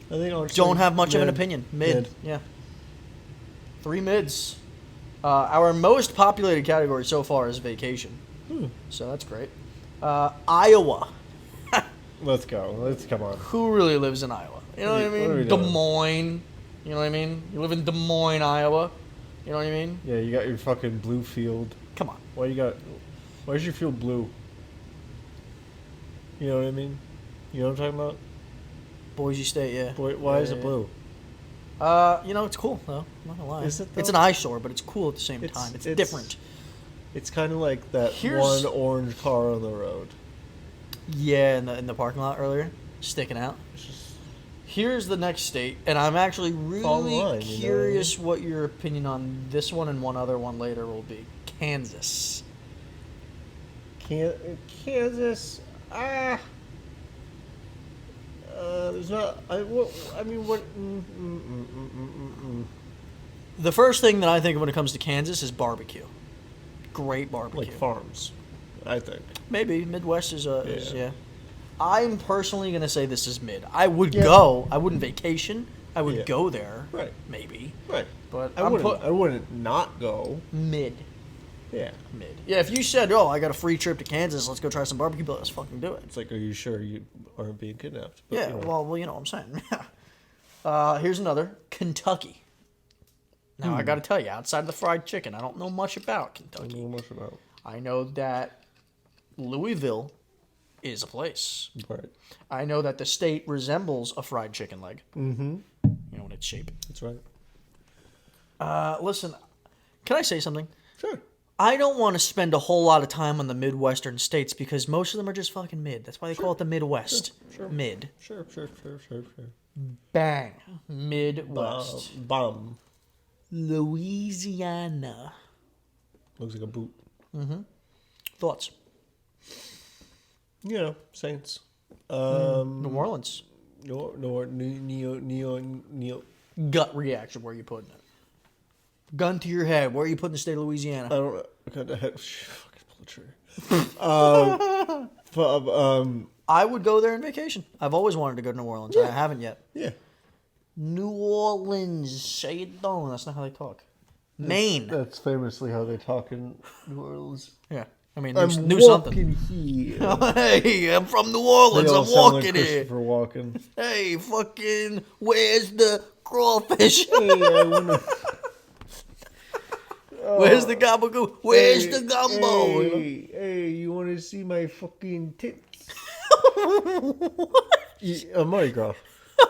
think don't have much of an opinion. Mid. Yeah. 3 mids. Our most populated category so far is vacation. So that's great. Iowa. Let's go. Let's come on. Who really lives in Iowa? You know what I mean? Des Moines. You know what I mean? You live in Des Moines, Iowa. You know what I mean? Yeah, you got your fucking blue field. Come on. Why's your field blue? You know what I mean? You know what I'm talking about? Boise State, yeah. Why is it blue? It's cool though. I'm not gonna lie. Is it though? It's an eyesore, but it's cool at the same time. It's different. It's kind of like that one orange car on the road. Yeah, in the parking lot earlier, sticking out. Here's the next state, and I'm actually really line, curious what your opinion on this one and one other one later will be. Kansas. Kansas. There's not. I mean, what? The first thing that I think of when it comes to Kansas is barbecue. Great barbecue. Like farms, I think. Maybe Midwest is Yeah. yeah. I'm personally gonna say this is mid. I would go. I wouldn't vacation. I would go there. Right. Maybe. Right. But I wouldn't not go. Mid. Yeah. Mid. Yeah. If you said, "Oh, I got a free trip to Kansas. Let's go try some barbecue," but let's fucking do it. It's like, are you sure you aren't being kidnapped? But, Yeah. you know. Well, you know what I'm saying. Here's another Kentucky. Now I got to tell you, outside of the fried chicken, I don't know much about I Kentucky. don't know much about. I know that Louisville is a place. Right. I know that the state resembles a fried chicken leg. Mm-hmm. You know, in its shape. That's right. Listen, can I say something? Sure. I don't want to spend a whole lot of time on the Midwestern states because most of them are just fucking mid. That's why they call it the Midwest. Sure. Mid. Sure. Bang. Midwest. Bomb. Louisiana. Looks like a boot. Thoughts? You know, Saints. New Orleans. Neo. Gut reaction. Where are you putting it? Gun to your head. Where are you putting the state of Louisiana? I don't know. Fucking pull the trigger. I would go there on vacation. I've always wanted to go to New Orleans. I haven't yet. Yeah. New Orleans. Say it don't. That's not how they talk. Maine. That's famously how they talk in New Orleans. Yeah. I mean, I'm knew walking something. here. Hey, I'm from New Orleans. They all I'm sound walking like here. Christopher Walken. Hey, fucking, where's the crawfish? Hey, I wanna... Where's the gabagool? Where's the gumbo? Hey, you want to see my fucking tits? Mardi Gras.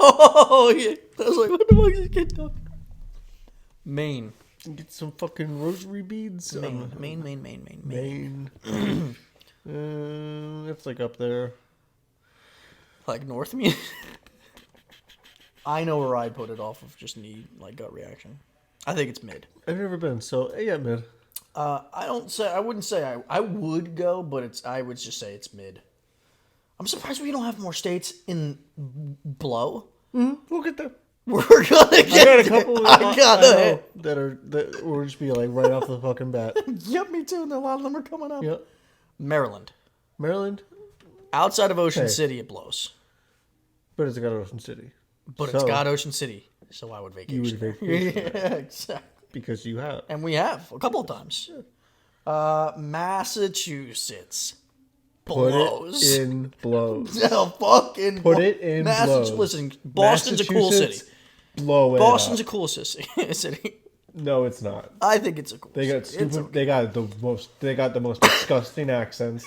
Oh, yeah. I was like, what the fuck is this kid talking? Maine. Get some fucking rosary beads. Maine. It's like up there. Like North me. I know where I'd put it off of just need like gut reaction. I think it's mid. I've never been, so yeah, mid. I wouldn't say I would go, but I would just say it's mid. I'm surprised we don't have more states in blow. We'll get there. We're gonna get I got a couple that that will just be like right off the fucking bat. Yep, me too. And a lot of them are coming up. Yep. Maryland. Outside of Ocean Okay. City, it blows. But it's got Ocean City. But it's So, got Ocean City, so I would vacation. You would there. vacation Yeah, exactly. because you have. And we have a couple of times. Massachusetts. Put Blows. it in blows. Yeah, fucking Put it in blows. Listen, Boston's a cool city. Massachusetts, blow it Boston's a up. cool city. No, it's not. I think it's a cool They got city. It's stupid. They got the most disgusting accents.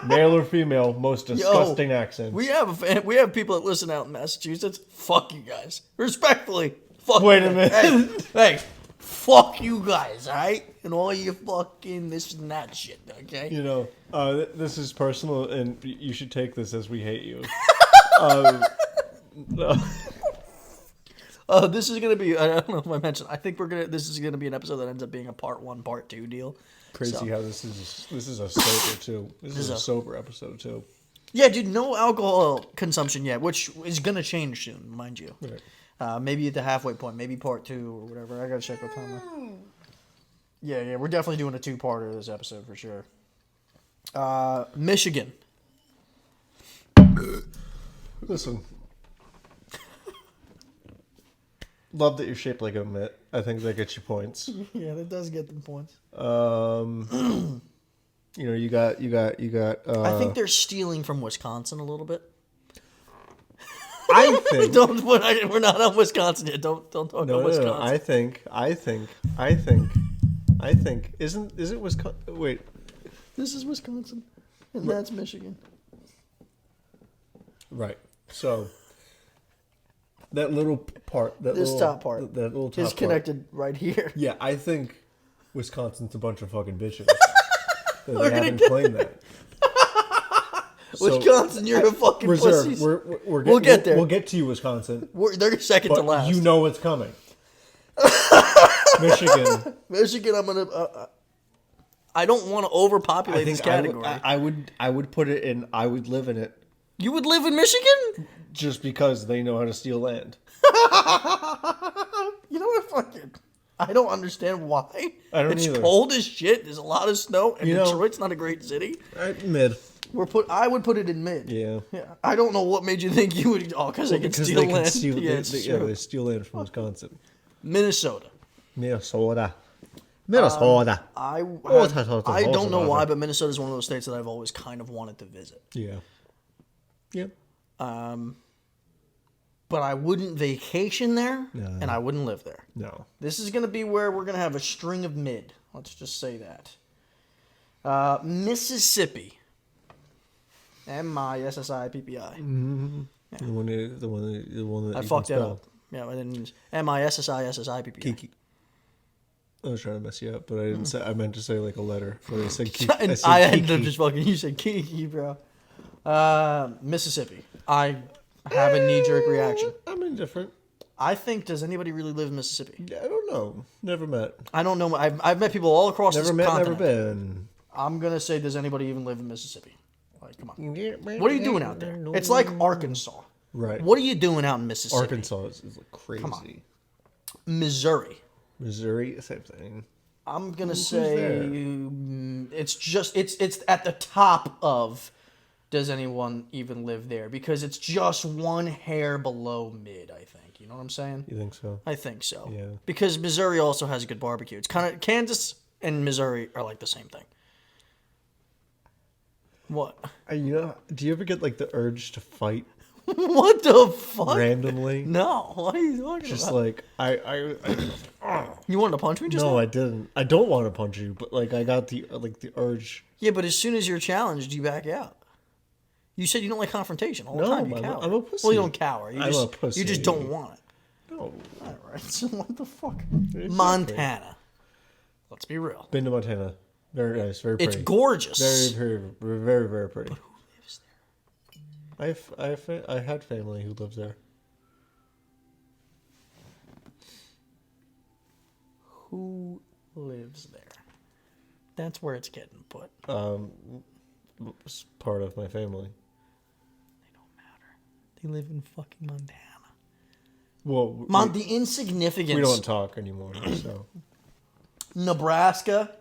Male or female, most disgusting accents. We have people that listen out in Massachusetts. Fuck you guys. Respectfully. Fuck Wait you a guys. minute. Hey, fuck you guys, alright? And all you fucking this and that shit, okay? You know, this is personal, and you should take this as we hate you. No. This is gonna be. I don't know if I mentioned. I think this is gonna be an episode that ends up being a part 1, part 2 deal. Crazy So- how this is a sober too. This is a a- sober episode too. Yeah, dude, no alcohol consumption yet, which is gonna change soon, mind you. Right. Maybe at the halfway point, maybe part 2 or whatever. I gotta check the timer. Yeah, we're definitely doing a 2-parter this episode for sure. Michigan. Listen. Love that you're shaped like a mitt. I think that gets you points. Yeah, that does get them points. You know, you got. I think they're stealing from Wisconsin a little bit. I think. We're not on Wisconsin yet. Don't talk about Wisconsin. No. I think. Isn't Wisconsin? Wait. This is Wisconsin, and that's Michigan. Right. So. That little part. This top part. That little top is part. connected right here. Yeah, I think Wisconsin's a bunch of fucking bitches. They gonna haven't get- claimed that. Wisconsin, you're a fucking reserve. pussy. We'll get there. We'll get to you, Wisconsin. They're second to But last. you know it's coming. Michigan. Michigan, I'm gonna. I don't want to overpopulate this category. I would put it in. I would live in it You would live in Michigan? just because they know how to steal land. You know what? Fucking. I don't understand why. I don't it's either. cold as shit. There's a lot of snow, and You know- Detroit's not a great city. Mid. I would put it in mid. Yeah. I don't know what made you think you would. Oh, because they can steal land. Yeah, it's true. they steal land from Wisconsin. Minnesota. Minnesota. I I don't know why, but Minnesota is one of those states that I've always kind of wanted to visit. Yeah. Yep. But I wouldn't vacation there, No. and I wouldn't live there. No. This is going to be where we're going to have a string of mid. Let's just say that. Mississippi. M-I-S-S-I-P-P-I. The one that I you fucked can that spell. up. Yeah, and then M-I-S-S-I-S-S-I-P-P-I. Kiki. I was trying to mess you up, but I didn't say. I meant to say like a letter, but I said Kiki. And said I ended up Kiki. just fucking. You said Kiki, bro. Mississippi. I have a knee-jerk reaction. I'm indifferent. I think. Does anybody really live in Mississippi? Yeah, I don't know. Never met. I don't know. I've met people all across Never this met. continent. Never been. I'm gonna say, does anybody even live in Mississippi? Like, come on. What are you doing out there? It's like Arkansas. Right. What are you doing out in Mississippi? Arkansas is like crazy. Missouri. Missouri, same thing. I'm gonna Who's say there? it's at the top of. Does anyone even live there? Because it's just one hair below mid. I think. You know what I'm saying? You think so? I think so. Yeah. Because Missouri also has a good barbecue. It's kind of Kansas and Missouri are like the same thing. What? You know, do you ever get like the urge to fight What the fuck? randomly? No. What are you talking Just about? like You wanted to punch me just now? no, I didn't. I don't want to punch you, but like I got the urge. Yeah, but as soon as you're challenged, you back out. You said you don't like confrontation all the No, time. You I'm cower. a pussy. Well, you don't cower. I'm a pussy. You just don't want it. No, All right. So what the fuck? Exactly. Montana. Let's be real. been to Montana. Very nice. Very pretty. It's gorgeous. Very pretty. Who lives there? I had family who lives there. Who lives there? That's where it's getting put. It's part of my family. They don't matter. They live in fucking Montana. Well, The insignificance. we don't talk anymore. So Nebraska.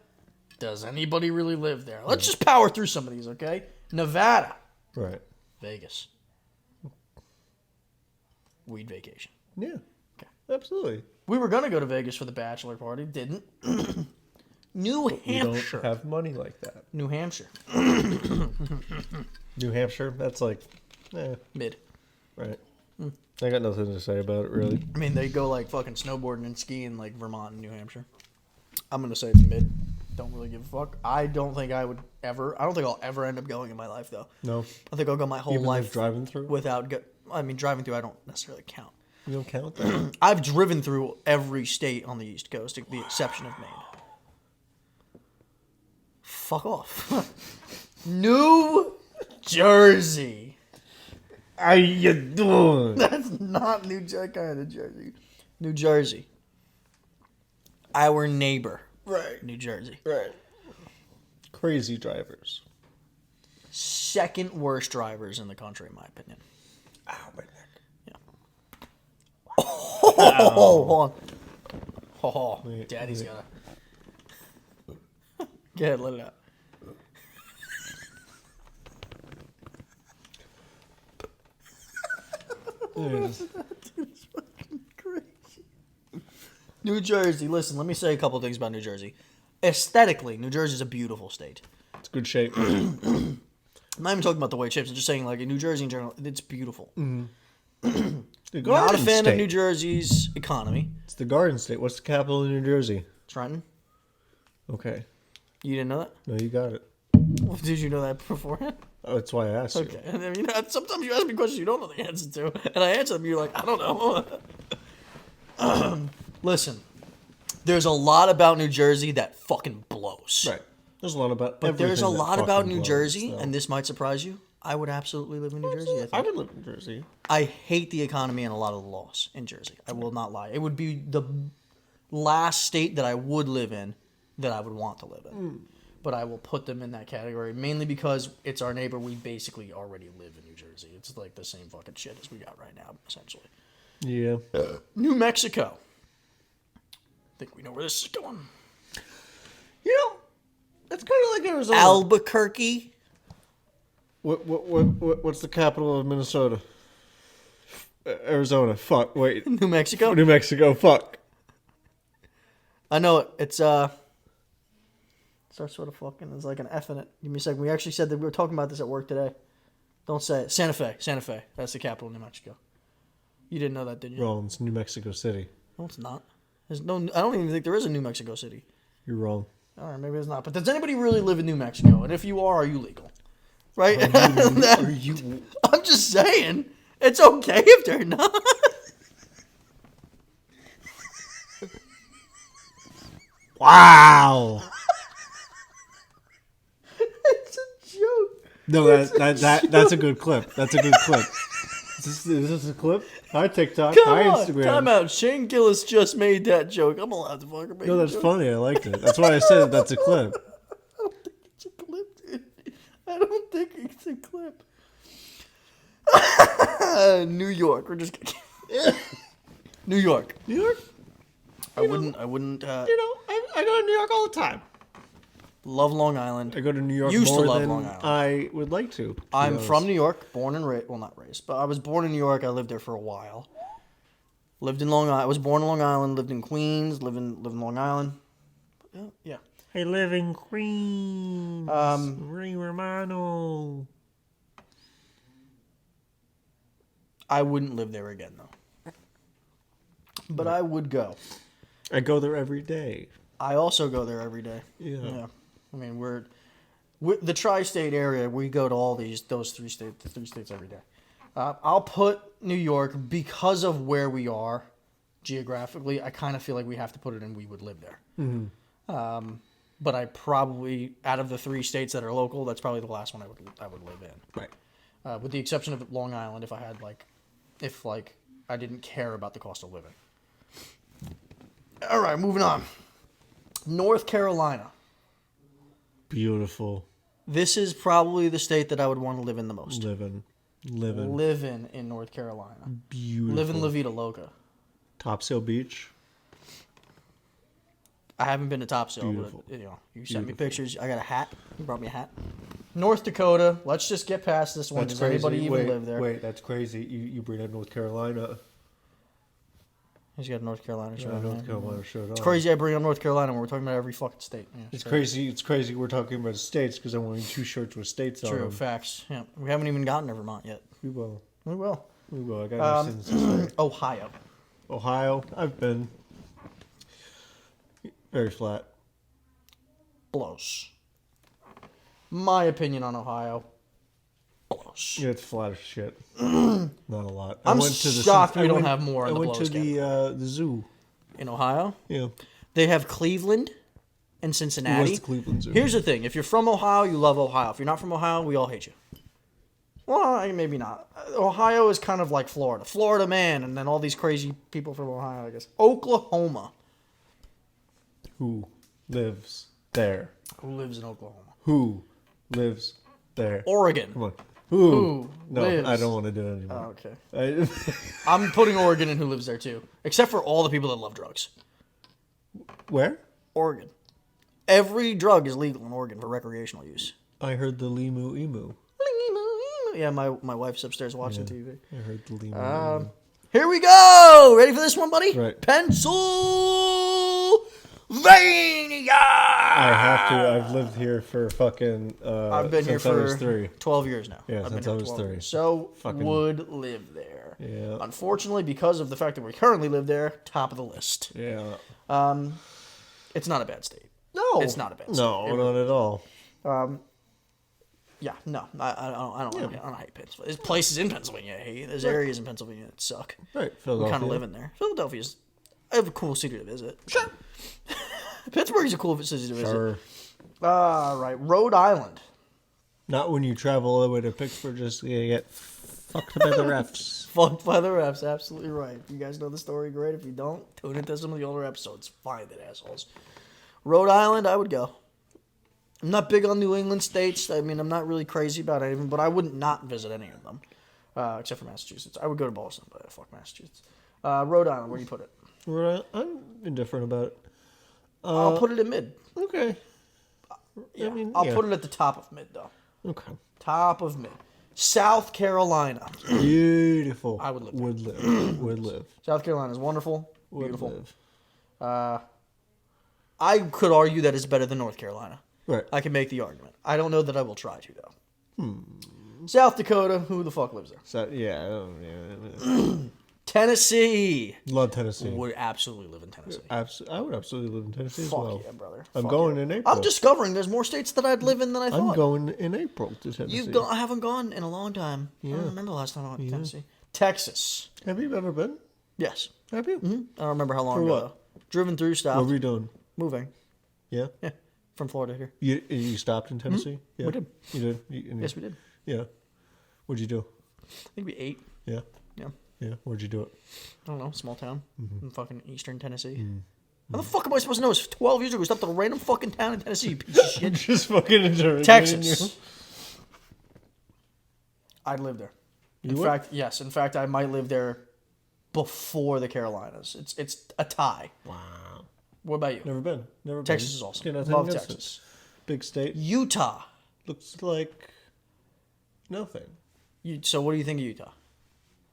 Does anybody really live there? Let's just power through some of these, okay? Nevada. right. Vegas. Weed vacation. Yeah. Okay. Absolutely. We were going to go to Vegas for the bachelor party. Didn't. New We Hampshire. don't have money like that. New Hampshire. New Hampshire. That's like, Mid. right. I got nothing to say about it really. I mean, they go like fucking snowboarding and skiing like Vermont and New Hampshire. I'm going to say it's mid. Don't really give a fuck. I don't think I'll ever end up going in my life, though. No. I think I'll go my whole Even life like driving through. without... driving through, I don't necessarily count. You don't count that. I've driven through every state on the East Coast, with the exception of Maine. Fuck off. New Jersey. How you doing? That's not New Jersey, kind of Jersey. New Jersey. Our neighbor. Right. New Jersey. Right. Crazy drivers. Second worst drivers in the country, in my opinion. Ow, my neck. Oh, hold on. Oh, Wait, Daddy's wait. gotta. Go ahead, let it out. Crazy. New Jersey. Listen, let me say a couple things about New Jersey. Aesthetically, New Jersey's a beautiful state. It's good shape. I'm not even talking about the white chips. I'm just saying, like, in New Jersey in general, it's beautiful. The Not a Garden fan State. of New Jersey's economy. It's the Garden State. What's the capital of New Jersey? Trenton. Okay. You didn't know that? No, you got it. Well, did you know that beforehand? Oh, that's why I asked Okay. And then, sometimes you ask me questions you don't know the answer to, and I answer them, you're like, I don't know. Listen, there's a lot about New Jersey that fucking blows. you. Right. There's a lot about But there's a everything that lot about fucking New blows, Jersey, though. and this might surprise you. I would absolutely live in New Jersey. I think. I would live in Jersey. I hate the economy and a lot of the laws in Jersey. I will not lie. It would be the last state that I would live in that I would want to live in. But I will put them in that category mainly because it's our neighbor. We basically already live in New Jersey. It's like the same fucking shit as we got right now, essentially. Yeah. New Mexico. I think we know where this is going. You know, it's kind of like Arizona. Albuquerque. What's the capital of Minnesota? Arizona. Fuck. Wait. New Mexico. New Mexico. Fuck. I know it. It's starts with a fucking. There's like an F in it. Give me a second. We actually said that we were talking about this at work today. Don't say it. Santa Fe. Santa Fe. That's the capital of New Mexico. You didn't know that, did you? Wrong. It's New Mexico City. No, it's not. There's no. I don't even think there is a New Mexico City. You're wrong. All right, maybe there's not. But does anybody really live in New Mexico? And if you are you legal? Right? Are you? I'm just saying. It's okay if they're not. Wow. It's a joke. No, that's a good clip. That's a good clip. Is this a clip? Hi TikTok. Come Hi on, Instagram. time out. Shane Gillis just made that joke. I'm allowed to fucking make No, a that's joke. funny. I liked it. That's why I said that's a clip. I don't think it's a clip, dude. I don't think it's a clip. New York. We're just kidding. New York. New York. I wouldn't. You know, I go to New York all the time. Love Long Island. I go to New York Used to more love than Long Island. I would like to. I'm from New York, born and raised. Well, not raised, but I was born in New York. I lived there for a while. Lived in Long Island. I was born in Long Island. Lived in Queens. Lived in Long Island. Yeah. I live in Queens. Ray Romano. I wouldn't live there again though. But I would go. I go there every day. I also go there every day. Yeah. I mean, we're the tri-state area. We go to all those three states every day. I'll put New York because of where we are geographically. I kind of feel like we have to put it in. We would live there. Mm-hmm. But I probably, out of the 3 states that are local, that's probably the last one I would live in. Right. With the exception of Long Island, if I didn't care about the cost of living. All right, moving on. North Carolina. Beautiful. This is probably the state that I would want to live in the most. Living in North Carolina. Beautiful. Live in La Vida Loca. Topsail Beach. I haven't been to Topsail, Beautiful. but you sent me pictures. I got a hat. You brought me a hat. North Dakota. Let's just get past this one. Does anybody even live there? Wait, that's crazy. You bring up North Carolina. He's got a North Carolina shirt on. North Carolina shirt on. It's crazy I bring up North Carolina when we're talking about every fucking state. Yeah, It's crazy. It's crazy. We're talking about states because I'm wearing 2 shirts with states on True, them. facts. Yeah, we haven't even gotten to Vermont yet. We will. We will. We will. I got no sins to say. Ohio. Ohio. I've been. Very flat. Blows. My opinion on Ohio. Blows. Yeah, it's flat as shit. Not a lot. I'm shocked we don't have more on I the went to blows the zoo. In Ohio? Yeah. They have Cleveland and Cincinnati. What's the Cleveland Zoo? Here's the thing. If you're from Ohio, you love Ohio. If you're not from Ohio, we all hate you. Well, maybe not. Ohio is kind of like Florida. Florida man, and then all these crazy people from Ohio, I guess. Oklahoma. Who lives there? Who lives in Oklahoma? Who lives there? Oregon. Come on. Who No, lives? I don't want to do it anymore. Oh, okay. I'm putting Oregon in who lives there, too. Except for all the people that love drugs. Where? Oregon. Every drug is legal in Oregon for recreational use. I heard the Limu Emu. Yeah, my wife's upstairs watching TV. I heard the Limu Emu. Here we go. Ready for this one, buddy? Right. Pennsylvania. I have to. I've lived here for fucking. I've been here since I was for 3. 12 years now. Yeah, I've since been I here was 12 3. years. So Fucking- would live there. Yeah. Unfortunately, because of the fact that we currently live there, top of the list. Yeah. It's not a bad state. No. It's not a bad state. No, It not at all. Yeah, no, I don't hate Pennsylvania. There's places in Pennsylvania I hate. There's areas in Pennsylvania that suck. Right. We Philadelphia. kind of live in there. Philadelphia's a cool city to visit. Sure. Pittsburgh's a cool city to visit. Sure. Right, Rhode Island. Not when you travel all the way to Pittsburgh just to get fucked by the refs. Fucked by the refs, absolutely right. If you guys know the story, great. If you don't, tune into some of the older episodes. Find it, assholes. Rhode Island, I would go. I'm not big on New England states. I mean, I'm not really crazy about any of them, but I wouldn't not visit any of them, except for Massachusetts. I would go to Boston, but fuck Massachusetts. Rhode Island, where do you put it? Right, I'm indifferent about it. I'll put it in mid. Okay. Yeah, I mean, I'll yeah. put it at the top of mid, though. Okay. Top of mid. South Carolina. Beautiful. I would live there. Would live. Would live. South Carolina is wonderful. Would Beautiful. live. I could argue that it's better than North Carolina. Right. I can make the argument. I don't know that I will try to, though. South Dakota, who the fuck lives there? So, yeah. Tennessee. Love Tennessee. Would absolutely live in Tennessee. I would absolutely live in Tennessee as Fuck well. yeah, brother. I'm Fuck going yeah. in April. I'm discovering there's more states that I'd live in than I thought. I'm going in April to Tennessee. I haven't gone in a long time. I don't remember the last time I went to Tennessee. Texas. Have you ever been? Yes. Have you? I don't remember how long For ago. what? Though. Driven through, What stopped. were you doing? Moving. Yeah. Yeah. From Florida here. You stopped in Tennessee? Yeah. We did. You did? And Yes, we did. Yeah. What'd you do? I think we ate. Yeah. Yeah. Yeah. Where'd you do it? I don't know, small town in fucking eastern Tennessee. Mm-hmm. How the fuck am I supposed to know? It's 12 years ago. We stopped at a random fucking town in Tennessee, you piece of shit. Just fucking enjoying Texas. I'd live there. You In would? fact, yes. In fact, I might live there before the Carolinas. It's a tie. Wow. What about you? Never been. Never been. Texas is awesome. Get nothing Love against Texas. it. Big state. Utah. Looks like nothing. So what do you think of Utah?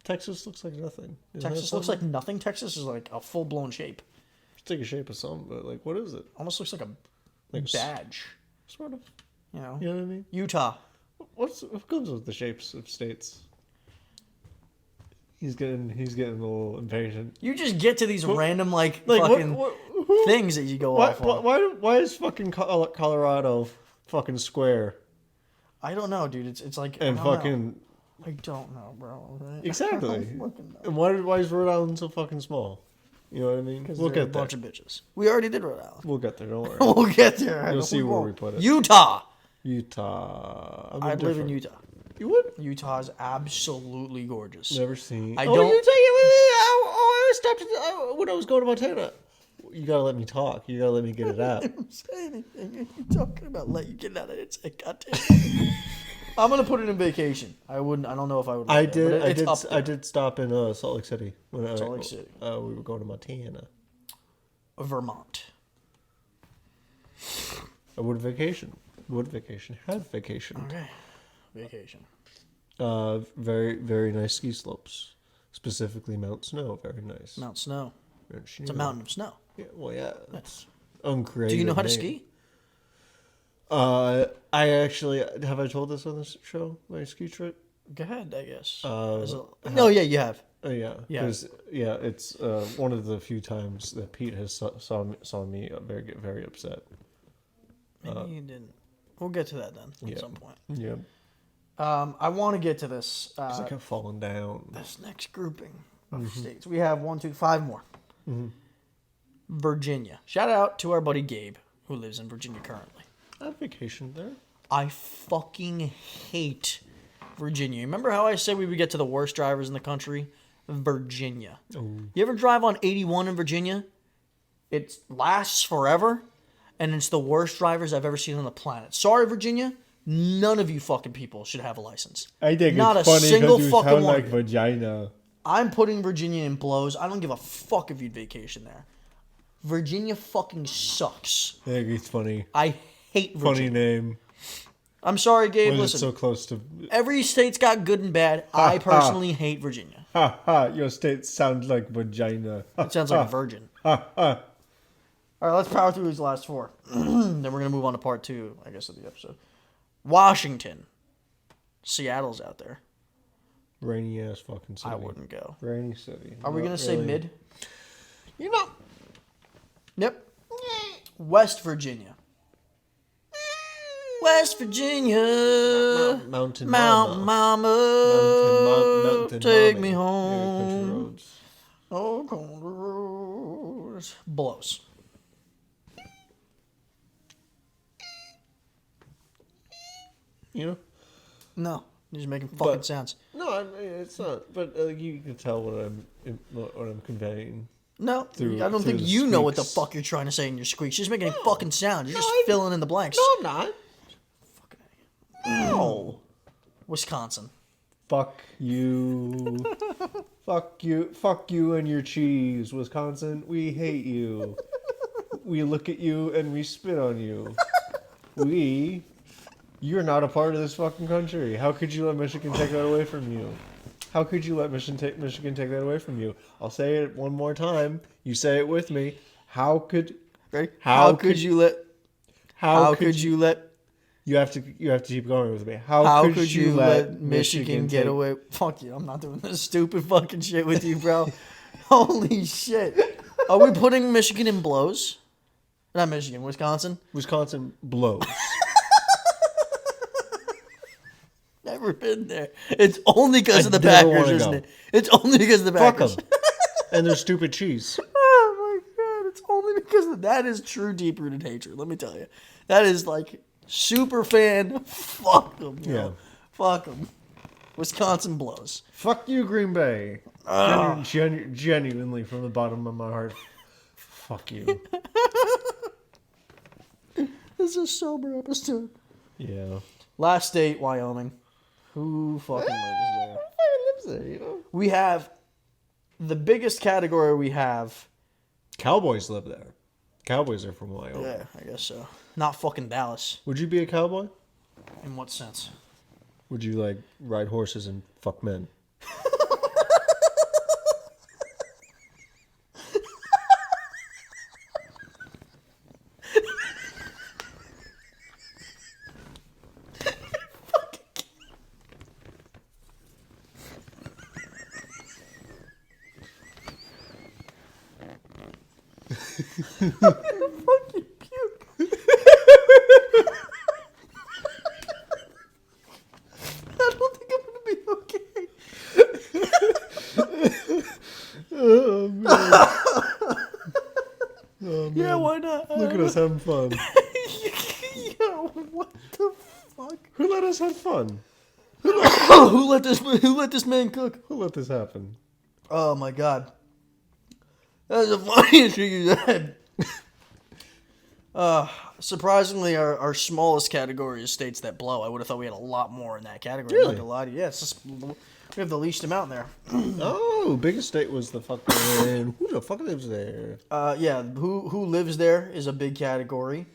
Texas looks like nothing. Isn't Texas that looks like something? nothing. Texas is like a full-blown shape. It's take a shape of something, but like, what is it? Almost looks like a Like badge. Sort of. You know? You know what I mean? Utah. What comes with the shapes of states? He's getting a little impatient. You just get to these random Like fucking who- things that you go Why, off on. why is fucking Colorado fucking square I don't know, dude. It's like and I don't know. fucking I don't know, bro. Right? exactly? I don't fucking know. And why is Rhode Island so fucking small? You know what I mean? Because We'll they're a get there. bunch of bitches. We already did Rhode Island. We'll get there. Don't worry. We'll get there. You'll No, see where won't. we put it. Utah. Utah. I'd live in Utah. You would? Utah is absolutely gorgeous. Never seen. I Oh, don't- you tell you. I stopped when I was going to Montana. You gotta let me talk. You gotta let me get it out. I didn't say anything. You're talking about let you get out. I didn't say goddamn. I'm gonna put it in vacation. I wouldn't. I don't know if I would. I live there, did. but it's up I there. did stop in Salt Lake City when Salt Lake City. we were going to Montana. Vermont. I would vacation. Had vacation. Okay. Vacation. Very very nice ski slopes. Specifically Mount Snow. Very nice. Mount Snow. Mount It's a mountain of snow. Yeah. Well, yeah. That's uncreative. Do you know how to name. ski? I actually have I told this on this show my ski trip. Go ahead, I guess. Uh, No, yeah, you have. Oh yeah, Yeah. because it's one of the few times that Pete has saw me very upset. Maybe you didn't. We'll get to that then at some point. Yeah, I want to get to this. because I kept falling down. This next grouping of states. We have 1, 2, 5 more. Virginia. Shout out to our buddy Gabe, who lives in Virginia currently. I had vacation there. I fucking hate Virginia. Remember how I said we would get to the worst drivers in the country? Virginia. You ever drive on 81 in Virginia? It lasts forever, and it's the worst drivers I've ever seen on the planet. Sorry, Virginia. None of you fucking people should have a license. I think Not it's a funny single because you fucking sound one like of you. vagina. I'm putting Virginia in blows. I don't give a fuck if you'd vacation there. Virginia fucking sucks. I think it's funny. I hate Funny Virginia. name. I'm sorry, Gabe. Was Listen, it so close to? every state's got good and bad. I personally hate Virginia. Ha ha! Your state sounds like vagina. It sounds like a virgin. All right, let's power through these last 4. Then we're going to move on to part 2, I guess, of the episode. Washington. Seattle's out there. Rainy ass fucking city. I wouldn't go. Rainy city. Are we Not going to say really. mid? You know. Yep. West Virginia. West Virginia. Mountain Mountain Mama. Mama. Mountain Take Mommy. me Yeah, home. country roads. Oh, country roads. Blows. You know? No, you're just making fucking sounds. No, I mean, it's not. But you can tell what I'm conveying. No, Through- I don't through think the you know what the squeaks. fuck you're trying to say in your squeaks. You're just making any fucking sound. You're just filling in the blanks. No, I'm not. No. Wisconsin. Fuck you. Fuck you. Fuck you and your cheese, Wisconsin. We hate you. We look at you and we spit on you. You're not a part of this fucking country. How could you let Michigan take that away from you? How could you let Michigan take that away from you? I'll say it one more time. You say it with me. How could... Ready? How could could- you let... How could you let... You have to keep going with me. How could you let Michigan get away? Fuck you. I'm not doing this stupid fucking shit with you, bro. Holy shit. Are we putting Michigan in blows? Not Michigan, Wisconsin? Wisconsin blows. Never been there. It's only because I of the never Packers, wanna isn't go. it? It's only because of the Fuck Packers. them. And their stupid cheese. Oh my god, it's only because of that is true deep rooted hatred. Let me tell you, that is like super fan. Fuck them. Yeah. Fuck them. Wisconsin blows. Fuck you, Green Bay. Genuinely from the bottom of my heart. Fuck you. This is a sober episode. Yeah. Last state, Wyoming. Who fucking lives there? You know? We have the biggest category we have. Cowboys live there. Cowboys are from Wyoming. Yeah, I guess so. Not fucking Dallas. Would you be a cowboy? In what sense? Would you like ride horses and fuck men? Fucking puke. I don't think I'm gonna be okay. Oh man. Yeah, why not? Look at us having fun. Yo, what the fuck? Who let us have fun? Who let this man cook? Who let this happen? Oh my god. That's the funniest thing you said. Surprisingly, our smallest category is states that blow. I would have thought we had a lot more in that category. Really? I'm not gonna lie to you. Yeah, it's just, we have the least amount there. Oh, biggest state was the fucking... Who the fuck lives there? Yeah, who lives there is a big category.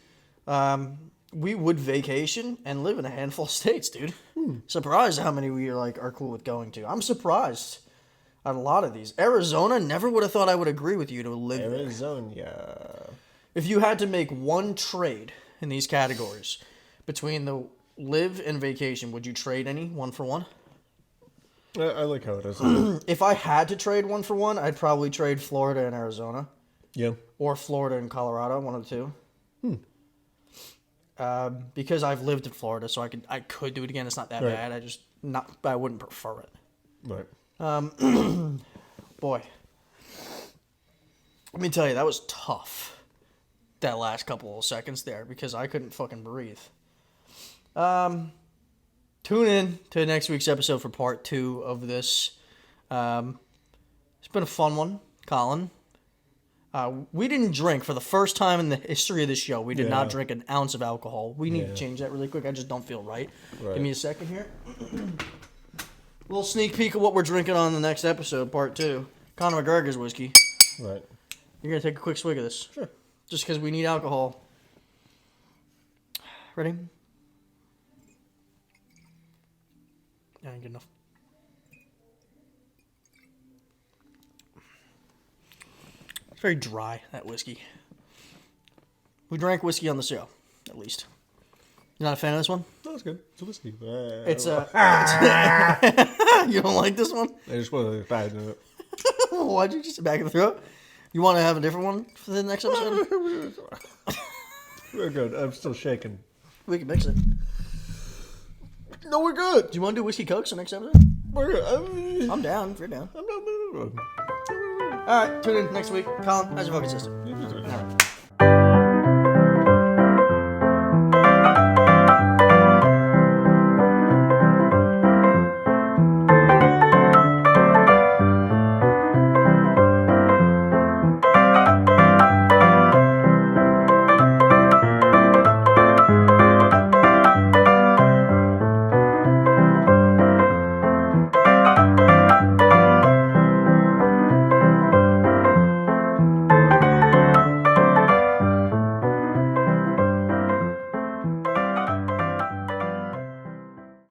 We would vacation and live in a handful of states, dude. Surprised how many we are cool with going to. I'm surprised on a lot of these. Arizona, never would have thought I would agree with you to live there. Arizona. If you had to make one trade in these categories between the live and vacation, would you trade any one for one? I like how it is. If I had to trade one for one, I'd probably trade Florida and Arizona. Yeah. Or Florida and Colorado, one of the two. Because I've lived in Florida, so I could do it again. It's not that Right. bad. I wouldn't prefer it. Right. Boy, let me tell you, that was tough. That last couple of seconds there, because I couldn't fucking breathe. Tune in to next week's episode for part 2 of this. It's been a fun one, Colin. We didn't drink for the first time in the history of this show. We did not Yeah. drink an ounce of alcohol. We need Yeah. to change that really quick. I just don't feel right. Right. Give me a second here. Little sneak peek of what we're drinking on the next episode, part 2. Conor McGregor's whiskey. Right. You're going to take a quick swig of this. Sure. Just because we need alcohol. Ready? That ain't good enough. It's very dry, that whiskey. We drank whiskey on the show, at least. You're not a fan of this one? That was good. It's a whiskey. It's you don't like this one? I just want to bad in it. Why'd you just back of the throat? You want to have a different one for the next episode? We're good. I'm still shaking. We can mix it. No, we're good. Do you want to do whiskey cokes the next episode? We're good. I'm down if you're down. I'm not. All right, tune in next week. Colin, how's your fucking sister?